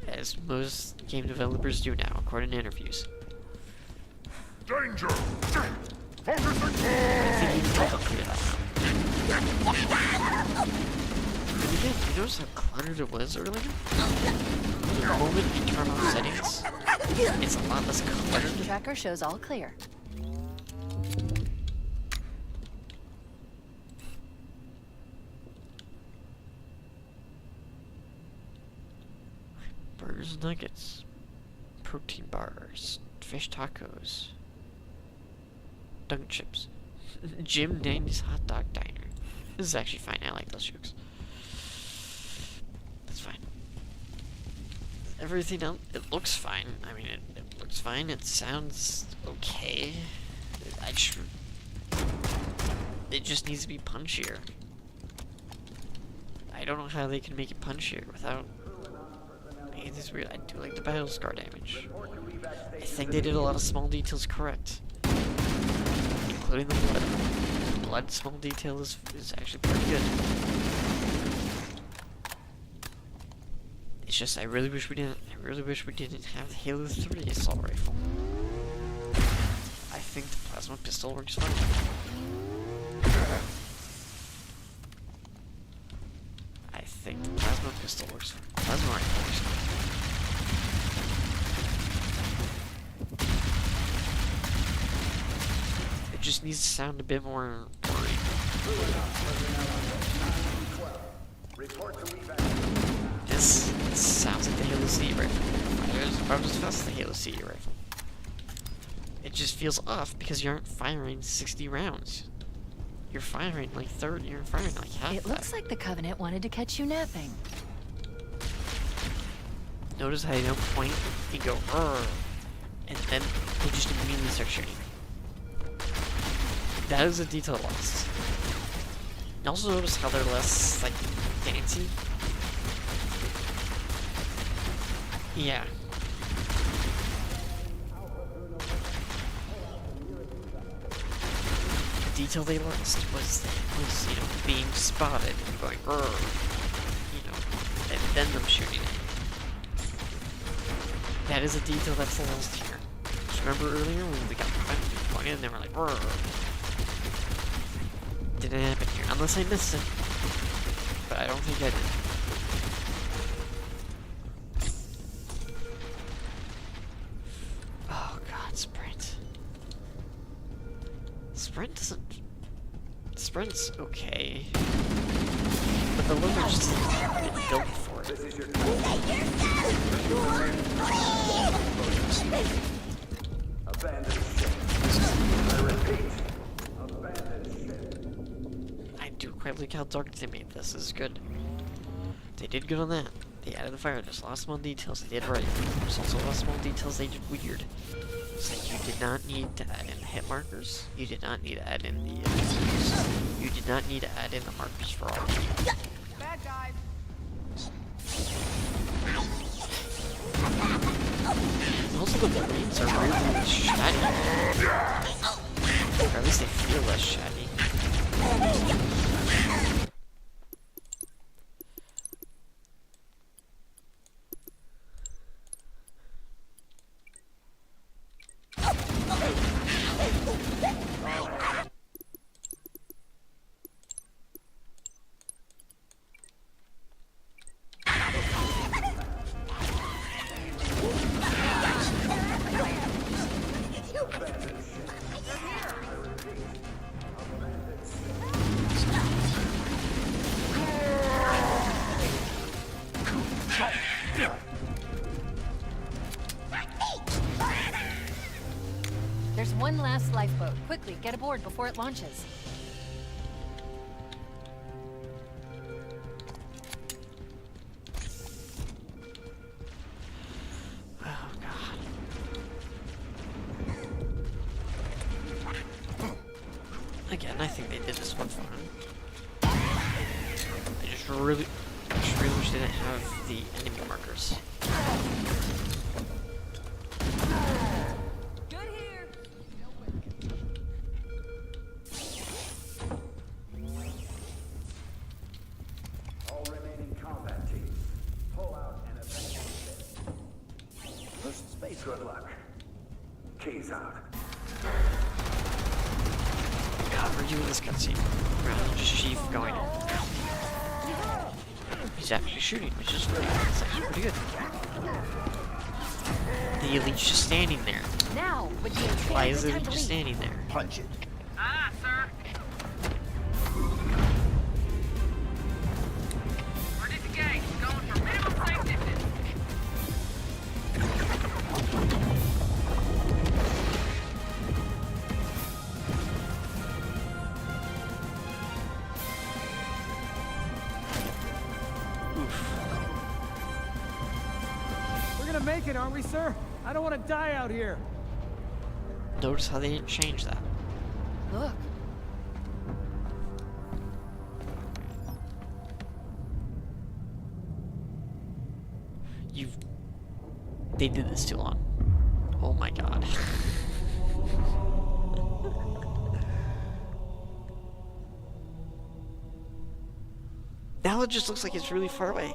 As most game developers do now, according to interviews. Danger! I think you can clear that. But again, you notice how cluttered it was earlier? The moment you turn on settings, it's a lot less cluttered. Tracker shows all clear. Burgers and nuggets, protein bars, fish tacos, dunk chips, Jim Dandy's hot dog diner. This is actually fine. I like those jokes. That's fine. Everything else, it looks fine. I mean, it looks fine. It sounds okay. It just needs to be punchier. I don't know how they can make it punchier without making this weird. I do like the battle scar damage. I think they did a lot of small details correct, including the blood. The blood small detail is actually pretty good. It's just I really wish we didn't have the Halo 3 assault rifle. I think the plasma pistol works fine. I think the plasma pistol works fine. Plasma rifle works fine. It just needs to sound a bit more great. This sounds like the Halo CE rifle. It's about as fast as the Halo CE rifle. It just feels off because you aren't firing 60 rounds. You're firing like 30, you're firing like half It looks like the Covenant wanted to catch you napping. Notice how they don't point and go, "Rrr," and then they just immediately start shooting. That is a detail lost. You also notice how they're less, like, dancey. Yeah. The detail they lost was you know, being spotted and going, "Rrr," you know, and then them shooting it. That is a detail that's lost here. Just remember earlier when we got pointed and they were like, "Rrr." Didn't happen here, unless I missed it. But I don't think I did. Oh god, sprint. Sprint doesn't... Sprint's okay. But the loader just isn't really built for it. I do quite like how dark they made this. This is good. They did good on that. They added the fire. There's a lot of small details they did right. There's also a lot of small details they did weird. It's like you did not need to add in the hit markers. You did not need to add in the you did not need to add in the markers for all of you. Bad guys. Also, the Marines are really shatty. Or at least they feel less shatty. There's one last lifeboat. Quickly, get aboard before it launches. Oh god. Again, I think they did this one fine. I just really wish they didn't have the enemy markers. Good here. All remaining combat teams, pull out and evacuate. First space, good luck. Keys out. God, we're doing this cutscene. Rather than just Chief going in. He's actually shooting, which is really good. It's actually pretty good. The elite's just standing there. Now, with the Why is the elite just standing there? Punch it. Ah, sir. Ready to gang. Going for minimum safe distance. looking, aren't we, sir? I don't want to die out here. Notice how they didn't change that. Look. They did this too long. Oh my god. Now it just looks like it's really far away.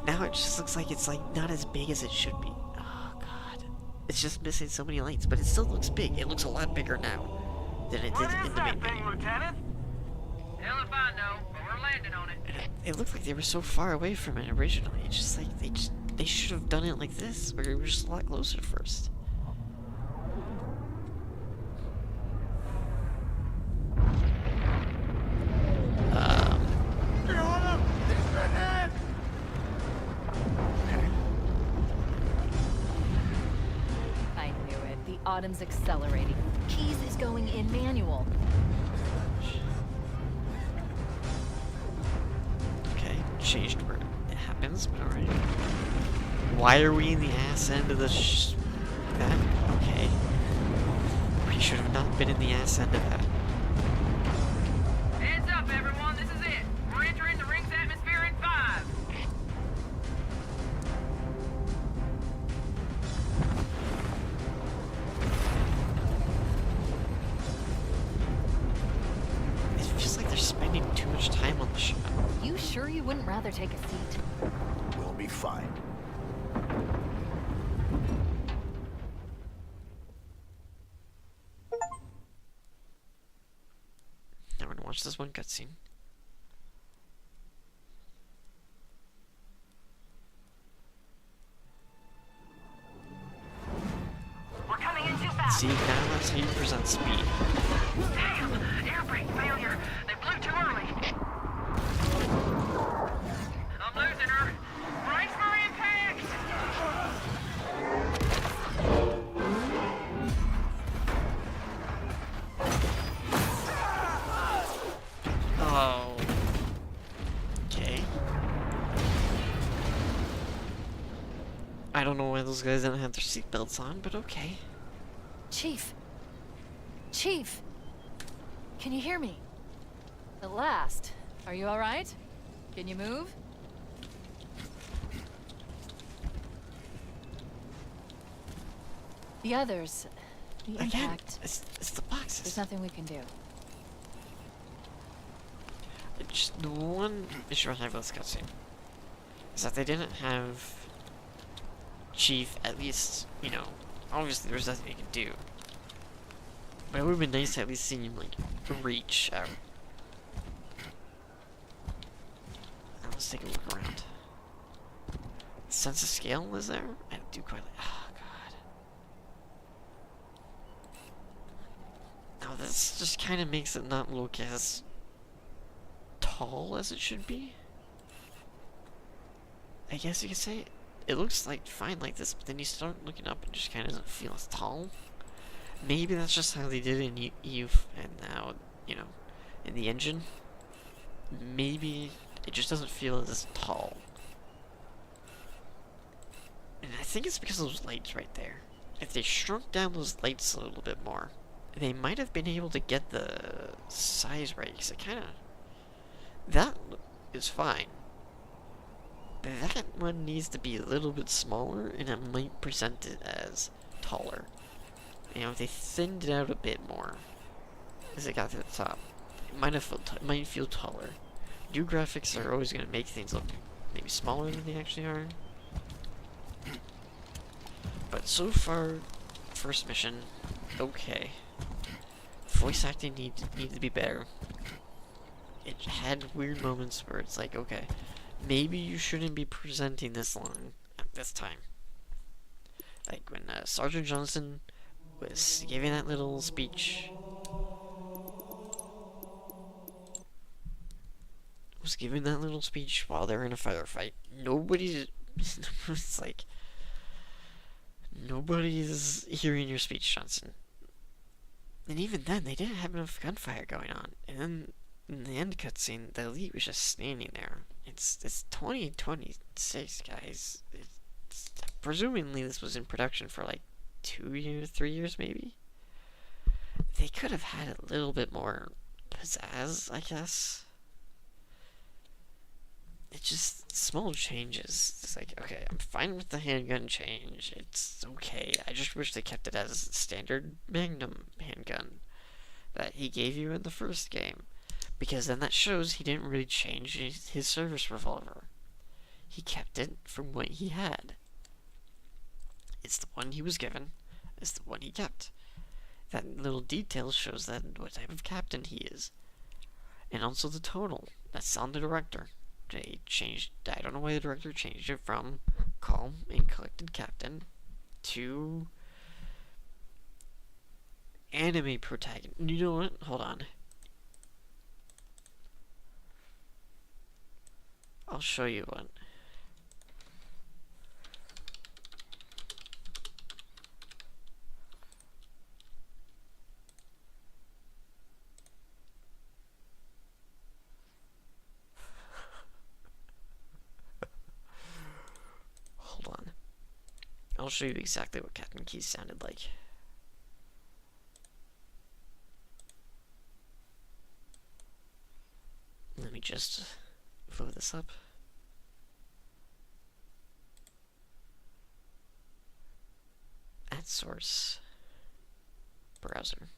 Now it just looks like it's like not as big as it should be. Oh god. It's just missing so many lights, but it still looks big. It looks a lot bigger now than it did in the main menu. Lieutenant? Hell if I know, but we're landing on it. It looked like they were so far away from it originally. It's just like they should have done it like this, where it was just a lot closer first. I knew it. The Autumn's accelerating. Keys is going in manual. Okay, changed where it happens, but alright. Why are we in the ass end of the that? Okay. We should have not been in the ass end of that. Heads up, everyone. This is it. We're entering the ring's atmosphere in 5. It feels like they're spending too much time on the shot. You sure you wouldn't rather take a seat? We'll be fine. Now we're gonna watch this one cutscene. We're coming in too fast. See, now that's how you present speed. Damn! Air brake failure. They blew too early. I'm losing her. Brace for impact! Oh. Okay. I don't know why those guys didn't have their seatbelts on, but okay. Chief! Chief! Can you hear me? At last. Are you alright? Can you move? The others... The Again, impact... it's the boxes. There's nothing we can do. Just the one issue I have with this cutscene is that they didn't have Chief, at least, you know, obviously there's nothing he can do. But it would have been nice to at least see him, like, reach out. Now let's take a look around. Sense of scale is there? I do quite like. Oh, God. Now this just kind of makes it not look as tall as it should be. I guess you could say it looks like fine like this, but then you start looking up and it just kind of doesn't feel as tall. Maybe that's just how they did it in Eve, and now, you know, in the engine. Maybe it just doesn't feel as tall. And I think it's because of those lights right there. If they shrunk down those lights a little bit more, they might have been able to get the size right, because it kind of... That is fine. That one needs to be a little bit smaller, and it might present it as taller. You know, if they thinned it out a bit more as it got to the top, it might have might feel taller. New graphics are always going to make things look maybe smaller than they actually are. But so far, first mission, okay. Voice acting needs to be better. It had weird moments where it's like, okay, maybe you shouldn't be presenting this long at this time. Like when Sergeant Johnson was giving that little speech. While they're in a firefight. It's like, nobody's hearing your speech, Johnson. And even then, they didn't have enough gunfire going on. And then, in the end cutscene, the elite was just standing there. It's 2026, guys. presumably this was in production for like 2 years, 3 years maybe. They could have had a little bit more pizzazz, I guess. It's just small changes. It's like, okay, I'm fine with the handgun change. It's okay. I just wish they kept it as standard Magnum handgun that he gave you in the first game. Because then that shows he didn't really change his service revolver. He kept it from what he had. It's the one he was given. It's the one he kept. That little detail shows that what type of captain he is. And also the total. That's on the director. They changed, I don't know why the director changed it from calm and collected captain to anime protagonist. You know what? Hold on. I'll show you one. Hold on. I'll show you exactly what Captain Keyes sounded like. Let me just load this up. At source. Browser.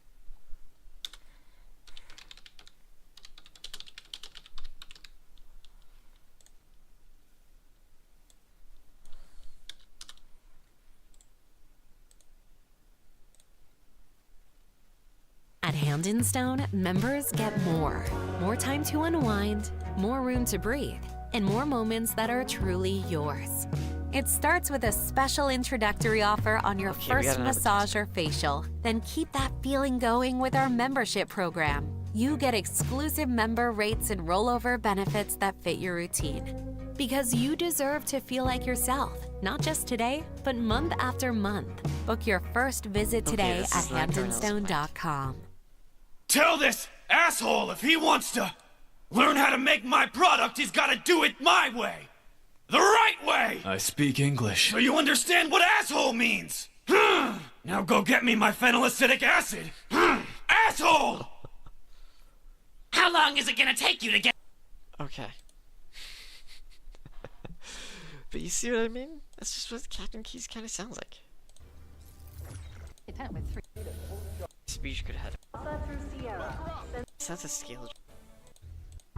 At Hand and Stone, members get more. More time to unwind, more room to breathe, and more moments that are truly yours. It starts with a special introductory offer on your first massage or facial. Then keep that feeling going with our membership program. You get exclusive member rates and rollover benefits that fit your routine. Because you deserve to feel like yourself, not just today, but month after month. Book your first visit today at handandstone.com. Tell this asshole if he wants to learn how to make my product, he's gotta do it my way. The right way! I speak English. So you understand what asshole means? Now go get me my phenylacetic acid. Asshole! How long is it gonna take you to get... Okay. But you see what I mean? That's just what Captain Keyes kind of sounds like. Speech could have. That's a scale.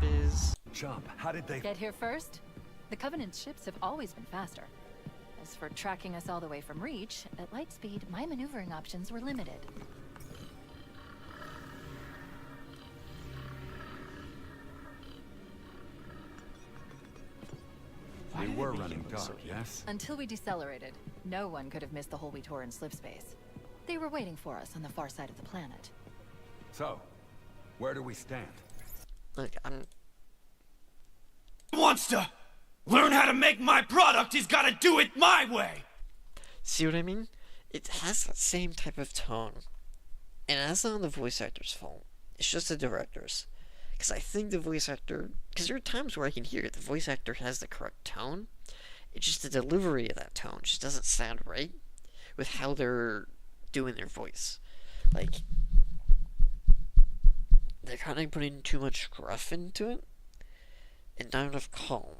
Biz. Jump. How did they Get here first? The Covenant's ships have always been faster. As for tracking us all the way from Reach, at light speed, my maneuvering options were limited. They were running dark, yes? Until we decelerated, no one could have missed the hole we tore in slip space. They were waiting for us on the far side of the planet. So, where do we stand? Look, Wants to learn how to make my product, he's gotta do it my way. See what I mean? It has that same type of tone. And that's not the voice actor's fault. It's just the director's. Because I think the voice actor... Because there are times where I can hear it. The voice actor has the correct tone. It's just the delivery of that tone just doesn't sound right with how they're doing their voice. Like, they're kind of putting too much gruff into it. And not enough calm.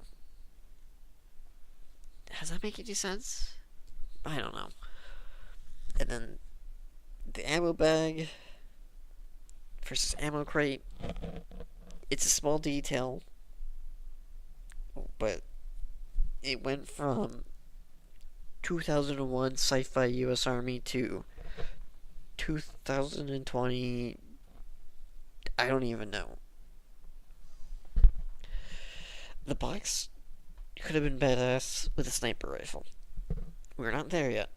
Does that make any sense? I don't know. And then the ammo bag versus ammo crate. It's a small detail, but it went from 2001 sci-fi U.S. Army to 2020. I don't even know. The box could have been badass with a sniper rifle. We're not there yet.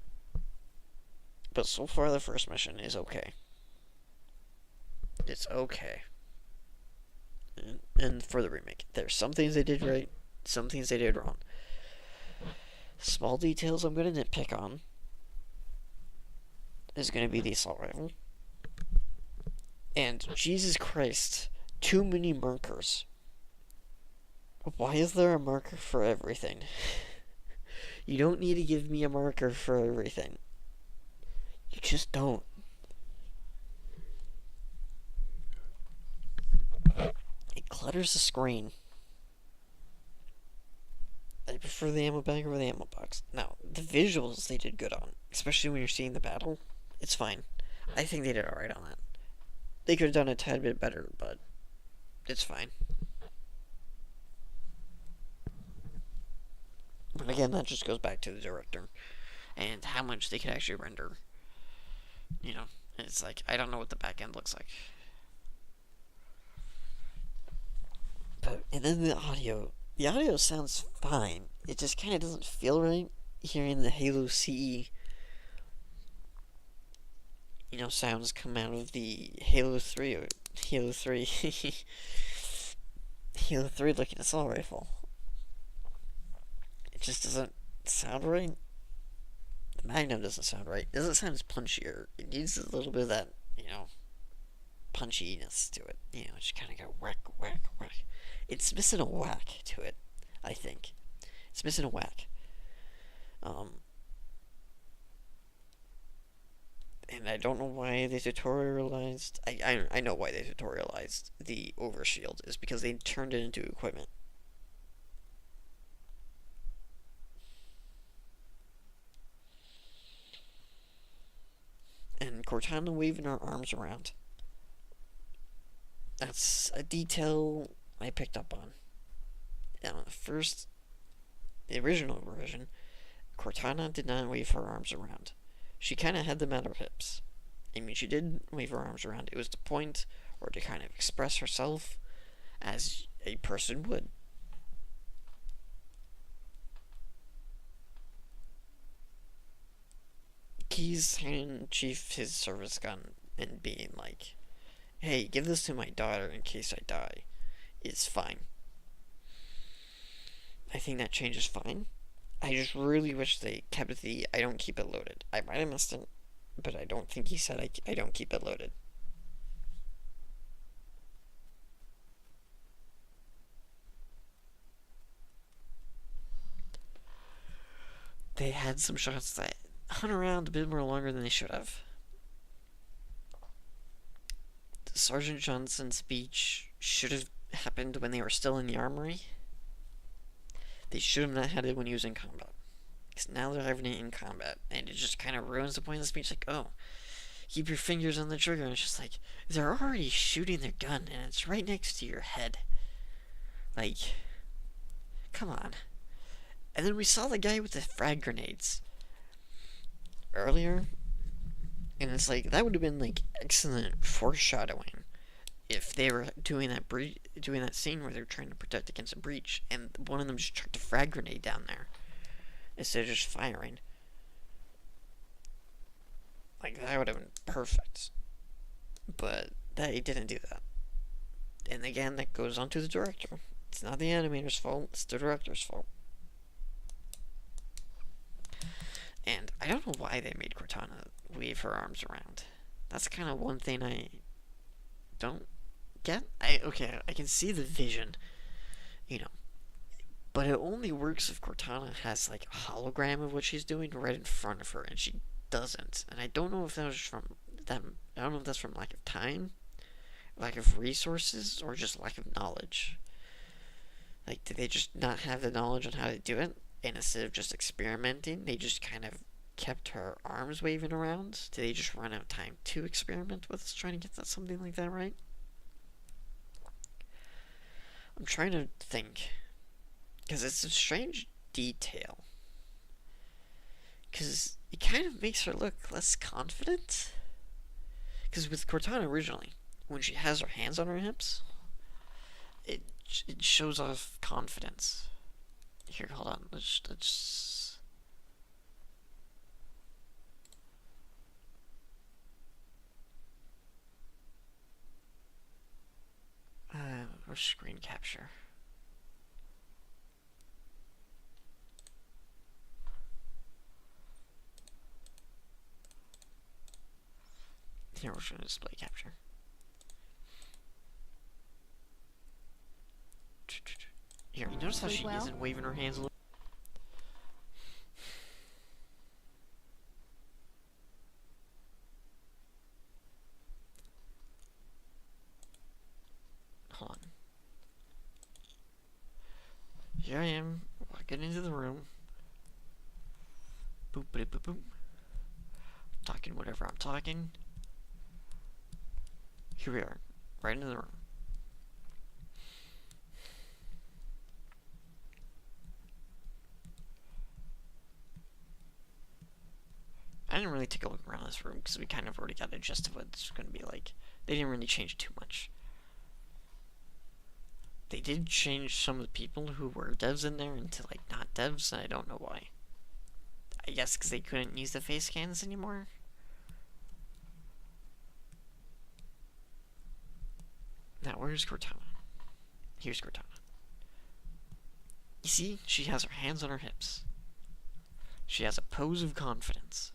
But so far the first mission is okay. It's okay. And for the remake, there's some things they did right, some things they did wrong. Small details I'm going to nitpick on is going to be the assault rifle. And, Jesus Christ, too many markers. Why is there a marker for everything? You don't need to give me a marker for everything. You just don't. It clutters the screen. I prefer the ammo bag over the ammo box. Now, the visuals they did good on, especially when you're seeing the battle. It's fine. I think they did alright on that. They could have done a tad bit better, but it's fine. But again, that just goes back to the director and how much they could actually render. You know, it's like, I don't know what the back end looks like. But, and then the audio sounds fine. It just kind of doesn't feel right hearing the Halo CE, you know, sounds come out of the Halo 3 Halo 3 looking assault rifle. It just doesn't sound right. The Magnum doesn't sound right. It doesn't sound as punchier. It needs a little bit of that, you know, punchiness to it. You know, just kind of go whack, whack, whack. It's missing a whack to it, I think. It's missing a whack. And I don't know why they tutorialized... I know why they tutorialized the overshield. Is because they turned it into equipment. And Cortana waving her arms around. That's a detail I picked up on. Now, the original version, Cortana did not wave her arms around. She kind of had them at her hips. I mean, she did wave her arms around. It was to point or to kind of express herself as a person would. Keyes handing Chief his service gun and being like, hey, give this to my daughter in case I die, is fine. I think that change is fine. I just really wish they kept the I don't keep it loaded. I might have missed it, but I don't think he said I don't keep it loaded. They had some shots that hung around a bit more longer than they should have. Sergeant Johnson's speech should have happened when they were still in the armory. They should have not had it when he was in combat. Because now they're having it in combat, and it just kind of ruins the point of the speech. Like, oh, keep your fingers on the trigger. And it's just like, they're already shooting their gun, and it's right next to your head. Like, come on. And then we saw the guy with the frag grenades earlier, and it's like, that would have been like excellent foreshadowing if they were doing that scene where they're trying to protect against a breach, and one of them just chucked a frag grenade down there instead of just firing. Like, that would have been perfect. But they didn't do that. And again, that goes on to the director. It's not the animator's fault, it's the director's fault. And I don't know why they made Cortana wave her arms around. That's kind of one thing I don't get. Okay, I can see the vision, you know, but it only works if Cortana has like a hologram of what she's doing right in front of her, and she doesn't. And I don't know if that was from them. I don't know if that's from lack of time, lack of resources, or just lack of knowledge. Like, did they just not have the knowledge on how to do it? And instead of just experimenting, they just kind of kept her arms waving around? Did they just run out of time to experiment with us trying to get something like that right? I'm trying to think. Because it's a strange detail. Because it kind of makes her look less confident. Because with Cortana originally, when she has her hands on her hips, it shows off confidence. Here, hold on. Let's or screen capture. Here, we're going to display capture. Here, you notice how she isn't waving her hands a little? Boop, boop, boop, boop. Talking whatever I'm talking. Here we are, right in the room. I didn't really take a look around this room because we kind of already got a gist of what it's going to be like. They didn't really change too much. They did change some of the people who were devs in there into like not devs, and I don't know why. I guess because they couldn't use the face scans anymore. Now, where's Cortana? Here's Cortana. You see, she has her hands on her hips. She has a pose of confidence.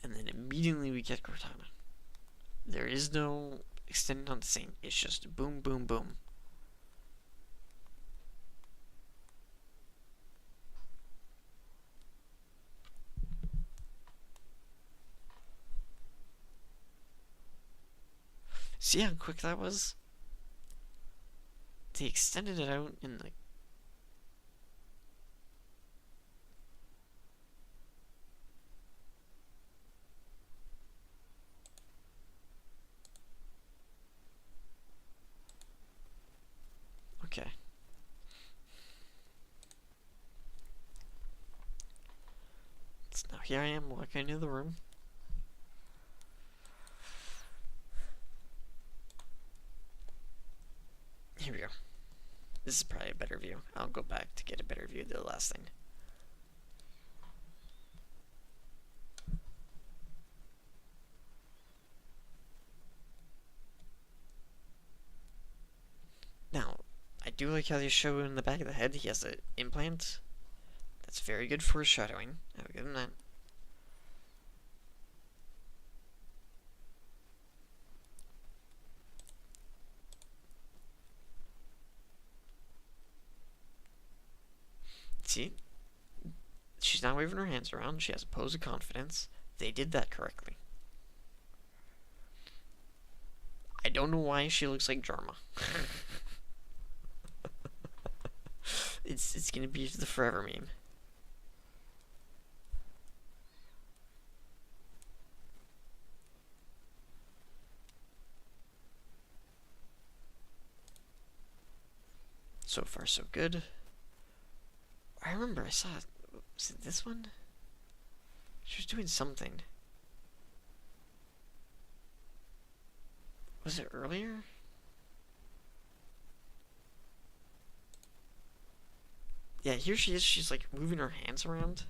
And then immediately we get Cortana. There is no extending on the scene. It's just boom, boom, boom. See how quick that was? They extended it out in like... Okay. So now here I am walking into the room. Here we go. This is probably a better view. I'll go back to get a better view of the last thing. Now, I do like how they show in the back of the head he has an implant. That's very good foreshadowing. I'll give him that. See? She's not waving her hands around. She has a pose of confidence. They did that correctly. I don't know why she looks like Jarma. It's gonna be the forever meme. So far, so good. I remember I saw it. Was it this one? She was doing something. Was it earlier? Yeah, here she is. She's like moving her hands around.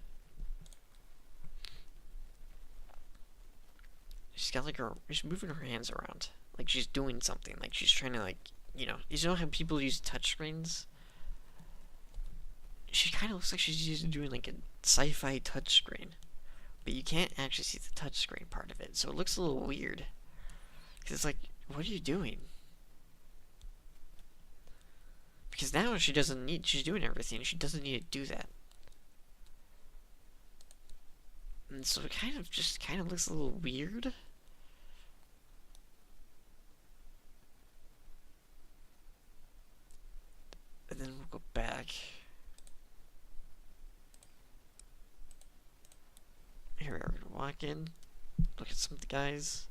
She's got like she's moving her hands around. Like she's doing something. Like she's trying to like, you know how people use touchscreens? She kind of looks like she's doing like a sci-fi touchscreen. But you can't actually see the touchscreen part of it. So it looks a little weird. Because it's like, what are you doing? Because now she doesn't need, she's doing everything. She doesn't need to do that. And so it kind of looks a little weird. And then we'll go back. Here we are, we're gonna walk in, look at some of the guys.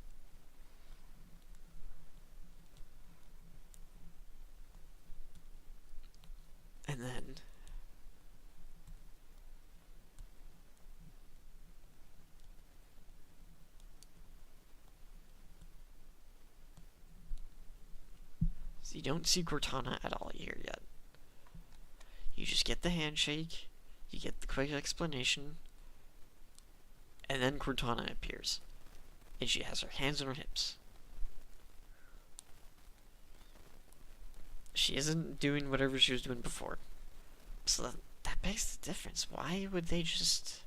And then so you don't see Cortana at all here yet. You just get the handshake, you get the quick explanation, and then Cortana appears. And she has her hands on her hips. She isn't doing whatever she was doing before. So that makes the difference. Why would they just...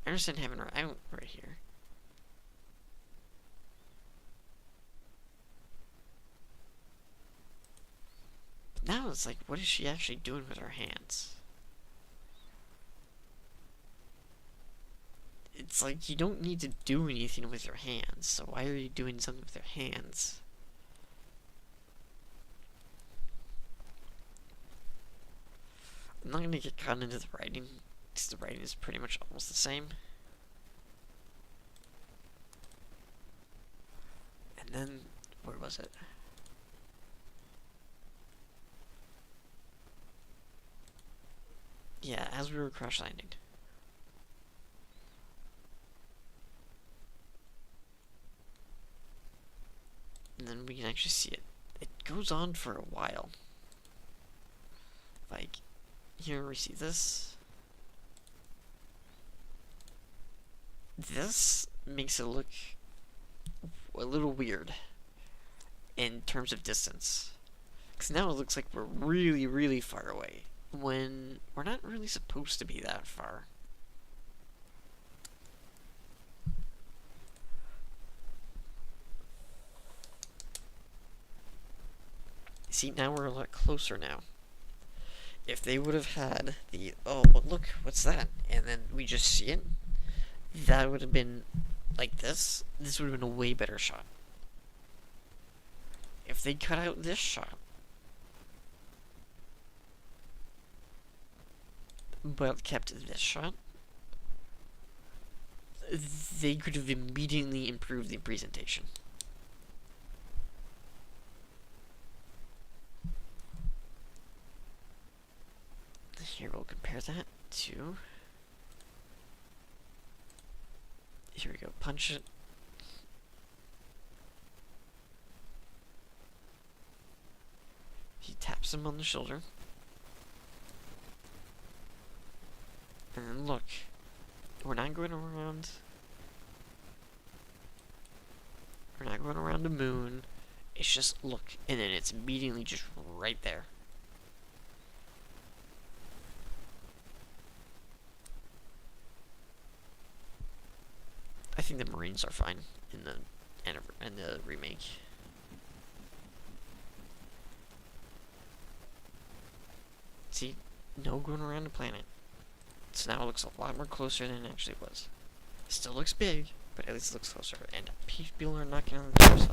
I understand having her out right here. But now it's like, what is she actually doing with her hands? It's like, you don't need to do anything with your hands, so why are you doing something with your hands? I'm not gonna get caught into the writing, because the writing is pretty much almost the same. And then, where was it? Yeah, as we were crash landing. And then we can actually see it. It goes on for a while. Like, here we see this. This makes it look a little weird in terms of distance. Because now it looks like we're really, really far away, when we're not really supposed to be that far. See, now we're a lot closer now. If they would have had the, oh, look, what's that? And then we just see it, that would have been like this. This would have been a way better shot. If they cut out this shot, but kept this shot, they could have immediately improved the presentation. Here we'll compare that to, here we go, punch it. He taps him on the shoulder. And then look, we're not going around, the moon. It's just, look, and then it's immediately just right there. I think the Marines are fine in the remake. See, no going around the planet. So now it looks a lot more closer than it actually was. It still looks big, but at least it looks closer. And people are knocking on the doors.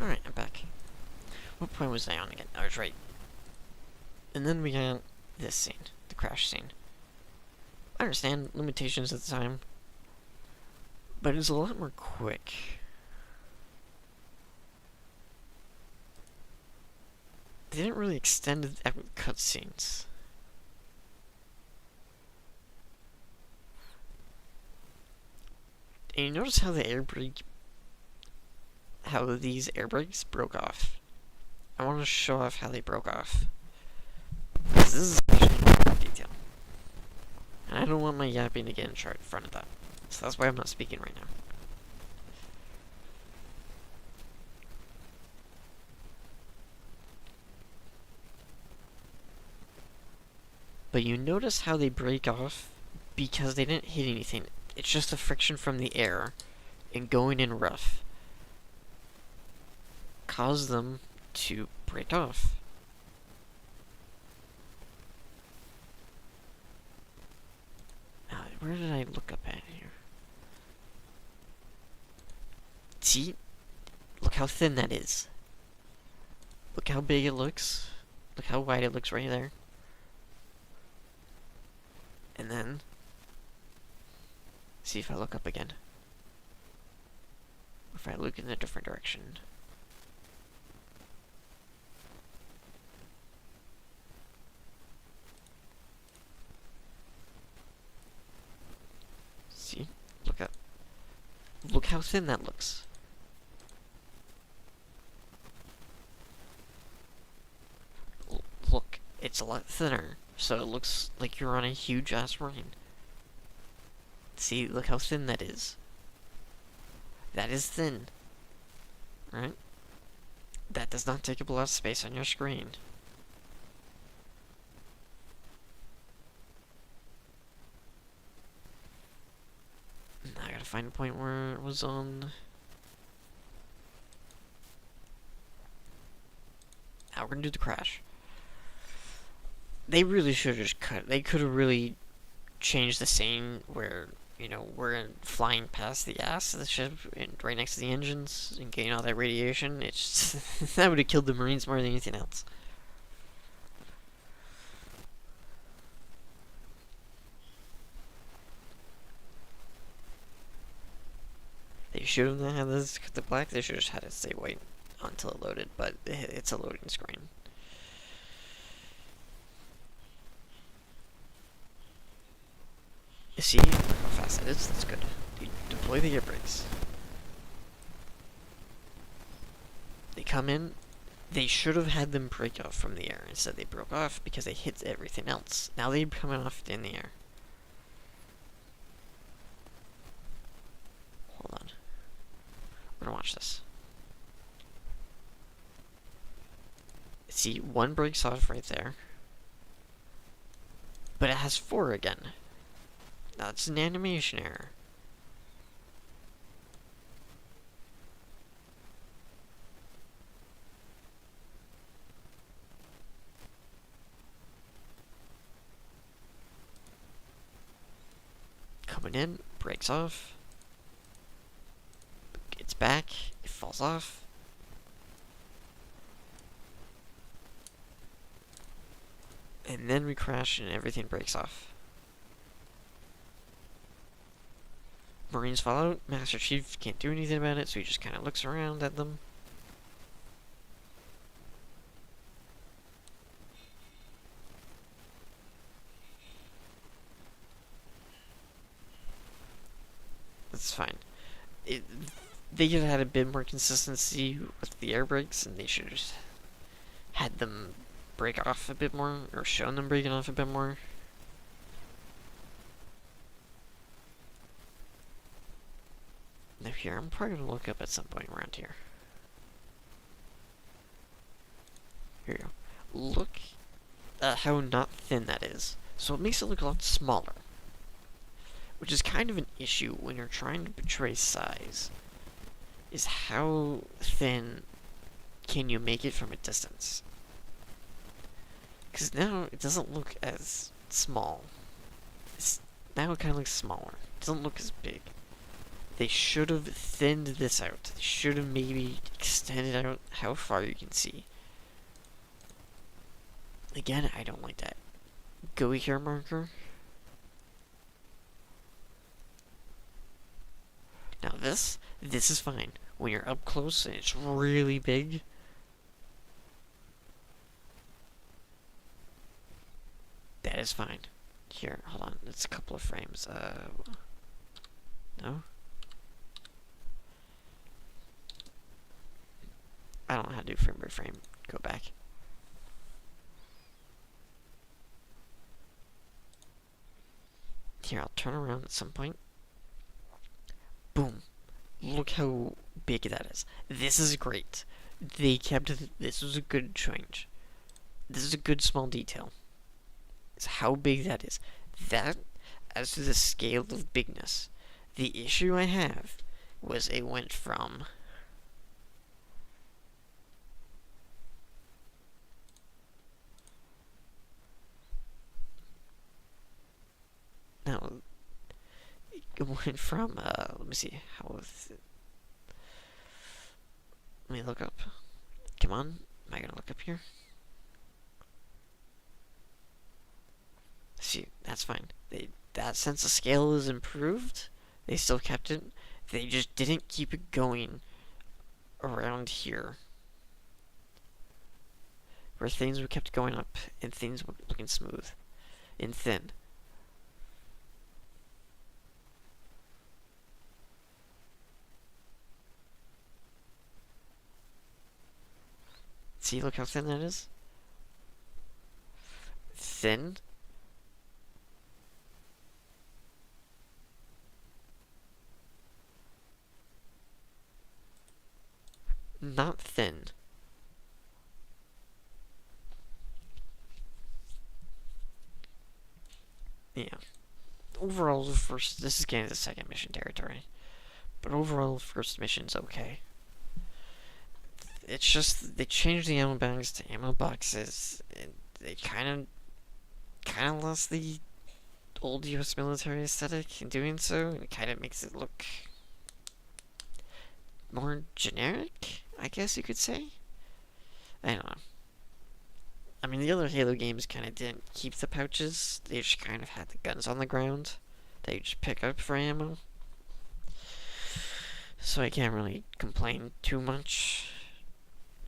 Alright, I'm back. What point was I on again? I was right. And then we got this scene, the crash scene. I understand limitations at the time, but it's a lot more quick. They didn't really extend it with cutscenes. And you notice how the these air brakes broke off. I want to show off how they broke off. This is actually important detail. And I don't want my yapping to get in front of that. So that's why I'm not speaking right now. But you notice how they break off because they didn't hit anything. It's just the friction from the air and going in rough caused them to break off. Where did I look up at here? See? Look how thin that is. Look how big it looks. Look how wide it looks right there. And then, see if I look up again. Or if I look in a different direction. See? Look up. Look how thin that looks. Look, it's a lot thinner, so it looks like you're on a huge ass rain. See, look how thin that is. That is thin. Right? That does not take up a lot of space on your screen. Now I gotta find a point where it was on. Now we're gonna do the crash. They really should have just cut. They could have really changed the scene where, you know, we're flying past the ass of the ship and right next to the engines and getting all that radiation. It's just, that would have killed the Marines more than anything else. They should have not had this the black. They should have just had it stay white until it loaded, but it's a loading screen. You see how fast it is? That's good. Deploy the air brakes. They come in. They should have had them break off from the air. Instead, they broke off because they hit everything else. Now they're coming off in the air. Hold on. We're gonna watch this. See, one breaks off right there. But it has 4 again. That's an animation error. Coming in, breaks off. Gets back, it falls off. And then we crash and everything breaks off. Marines fall out. Master Chief can't do anything about it, so he just kind of looks around at them. That's fine. They could have had a bit more consistency with the air brakes, and they should have just had them break off a bit more, or shown them breaking off a bit more. Now here, I'm probably going to look up at some point around here. Here you go. Look at how not thin that is. So it makes it look a lot smaller. Which is kind of an issue when you're trying to portray size. Is how thin can you make it from a distance? Because now it doesn't look as small. Now it kind of looks smaller. It doesn't look as big. They should have thinned this out. They should have maybe extended out how far you can see. Again, I don't like that. Go here marker. Now this is fine. When you're up close and it's really big. That is fine. Here, hold on. It's a couple of frames. No? I don't know how to do frame by frame. Go back. Here, I'll turn around at some point. Boom. Look how big that is. This is great. They kept... This was a good change. This is a good small detail. It's how big that is. That, as to the scale of bigness, the issue I have was it went from... Now, it went from, let me see, how was it? Let me look up. Come on. Am I gonna look up here? See, that's fine. That sense of scale is improved. They still kept it. They just didn't keep it going around here, where things were kept going up and things were looking smooth and thin. See, look how thin that is? Thin? Not thin. Yeah. Overall, this is getting the second mission territory. But overall, first mission's okay. It's just, they changed the ammo bags to ammo boxes, and they kind of lost the old US military aesthetic in doing so, and it kind of makes it look more generic, I guess you could say. I don't know. I mean, the other Halo games kind of didn't keep the pouches. They just kind of had the guns on the ground that you just pick up for ammo. So I can't really complain too much.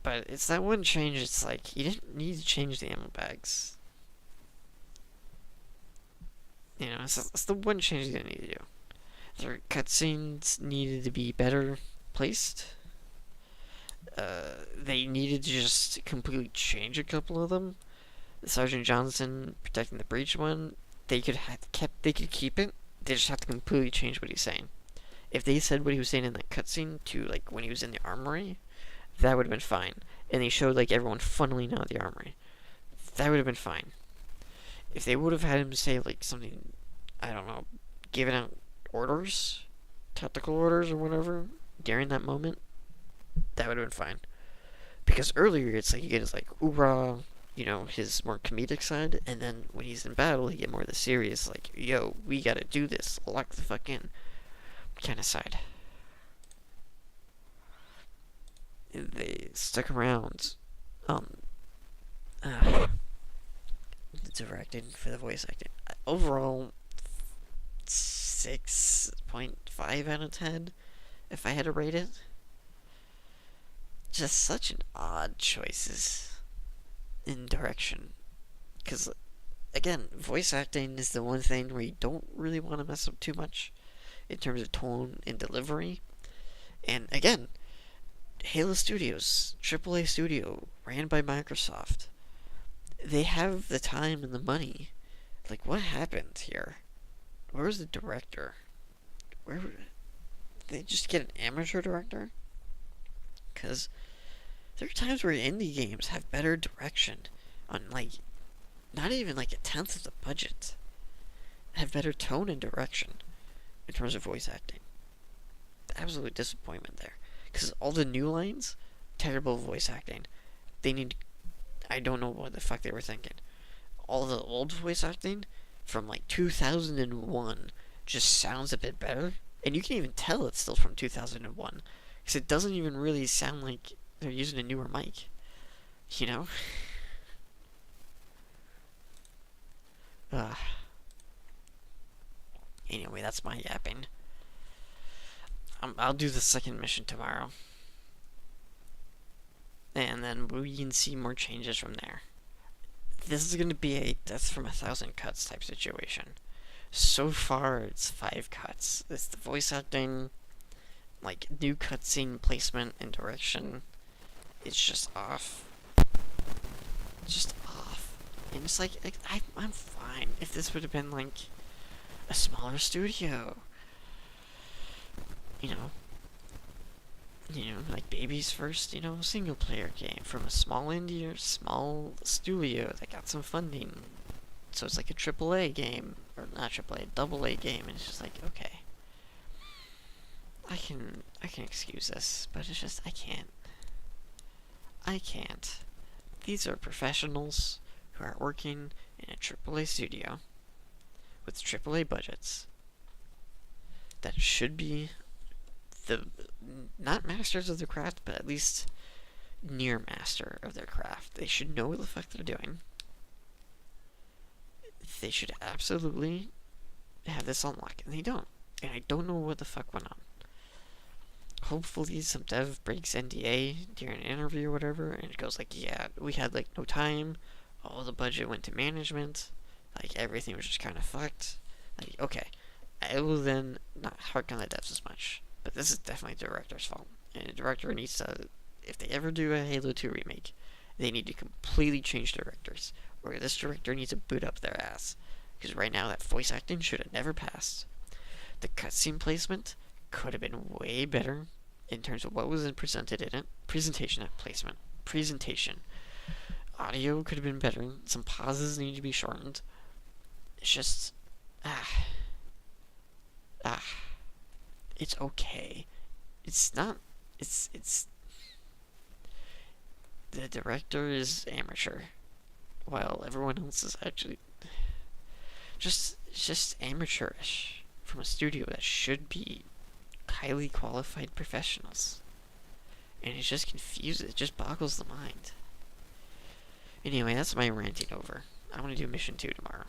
But it's that one change, it's like, you didn't need to change the ammo bags. You know, it's the one change you didn't need to do. Their cutscenes needed to be better placed. They needed to just completely change a couple of them. The Sergeant Johnson protecting the breach one, they could keep it. They just have to completely change what he's saying. If they said what he was saying in that cutscene to like when he was in the armory, that would have been fine. And they showed like everyone funneling out of the armory. That would have been fine. If they would have had him say like something, I don't know, giving out orders, tactical orders or whatever during that moment, that would have been fine. Because earlier it's like you get his like hoorah, you know, his more comedic side, and then when he's in battle you get more of the serious like, yo, we gotta do this, lock the fuck in kind of side. They stuck around directing for the voice acting. Overall 6.5 out of 10 if I had to rate it. Just such an odd choices in direction. Because, again, voice acting is the one thing where you don't really want to mess up too much in terms of tone and delivery. And, again, Halo Studios, AAA studio, ran by Microsoft. They have the time and the money. Like, what happened here? Where was the director? Where did they just get an amateur director? Because there are times where indie games have better direction on, like, not even like a tenth of the budget. Have better tone and direction in terms of voice acting. Absolute disappointment there. Because all the new lines, terrible voice acting. They need, I don't know what the fuck they were thinking. All the old voice acting from like 2001 just sounds a bit better. And you can even tell it's still from 2001. Because it doesn't even really sound like they're using a newer mic. You know? Anyway, that's my yapping. I'll do the second mission tomorrow. And then we can see more changes from there. This is going to be a death from 1,000 cuts type situation. So far, it's 5 cuts. It's the voice acting, like, new cutscene placement and direction. It's just off. It's just off. And it's like, I'm fine if this would have been, like, a smaller studio. You know, like Baby's first, single-player game from a small indie or small studio that got some funding. So it's like a AAA game, or not AAA, a AA game, and it's just like, okay. I can excuse this, but it's just, I can't. These are professionals who are working in a AAA studio with AAA budgets that should be not masters of the craft, but at least, near master of their craft. They should know what the fuck they're doing. They should absolutely have this on lock, and they don't. And I don't know what the fuck went on. Hopefully some dev breaks NDA during an interview or whatever, and it goes like, yeah, we had like no time, all the budget went to management, like everything was just kind of fucked. Like, okay, I will then not hark on the devs as much, but this is definitely the director's fault. And the director needs to, if they ever do a Halo 2 remake, they need to completely change directors, or this director needs to boot up their ass, because right now that voice acting should have never passed. The cutscene placement could have been way better in terms of what was presented in it. Presentation, not placement. Presentation. Audio could have been better. Some pauses need to be shortened. It's just... It's okay. It's not... It's... The director is amateur, while everyone else is actually... just amateurish from a studio that should be highly qualified professionals. And it just confuses, it just boggles the mind. Anyway, that's my ranting over. I want to do mission 2 tomorrow.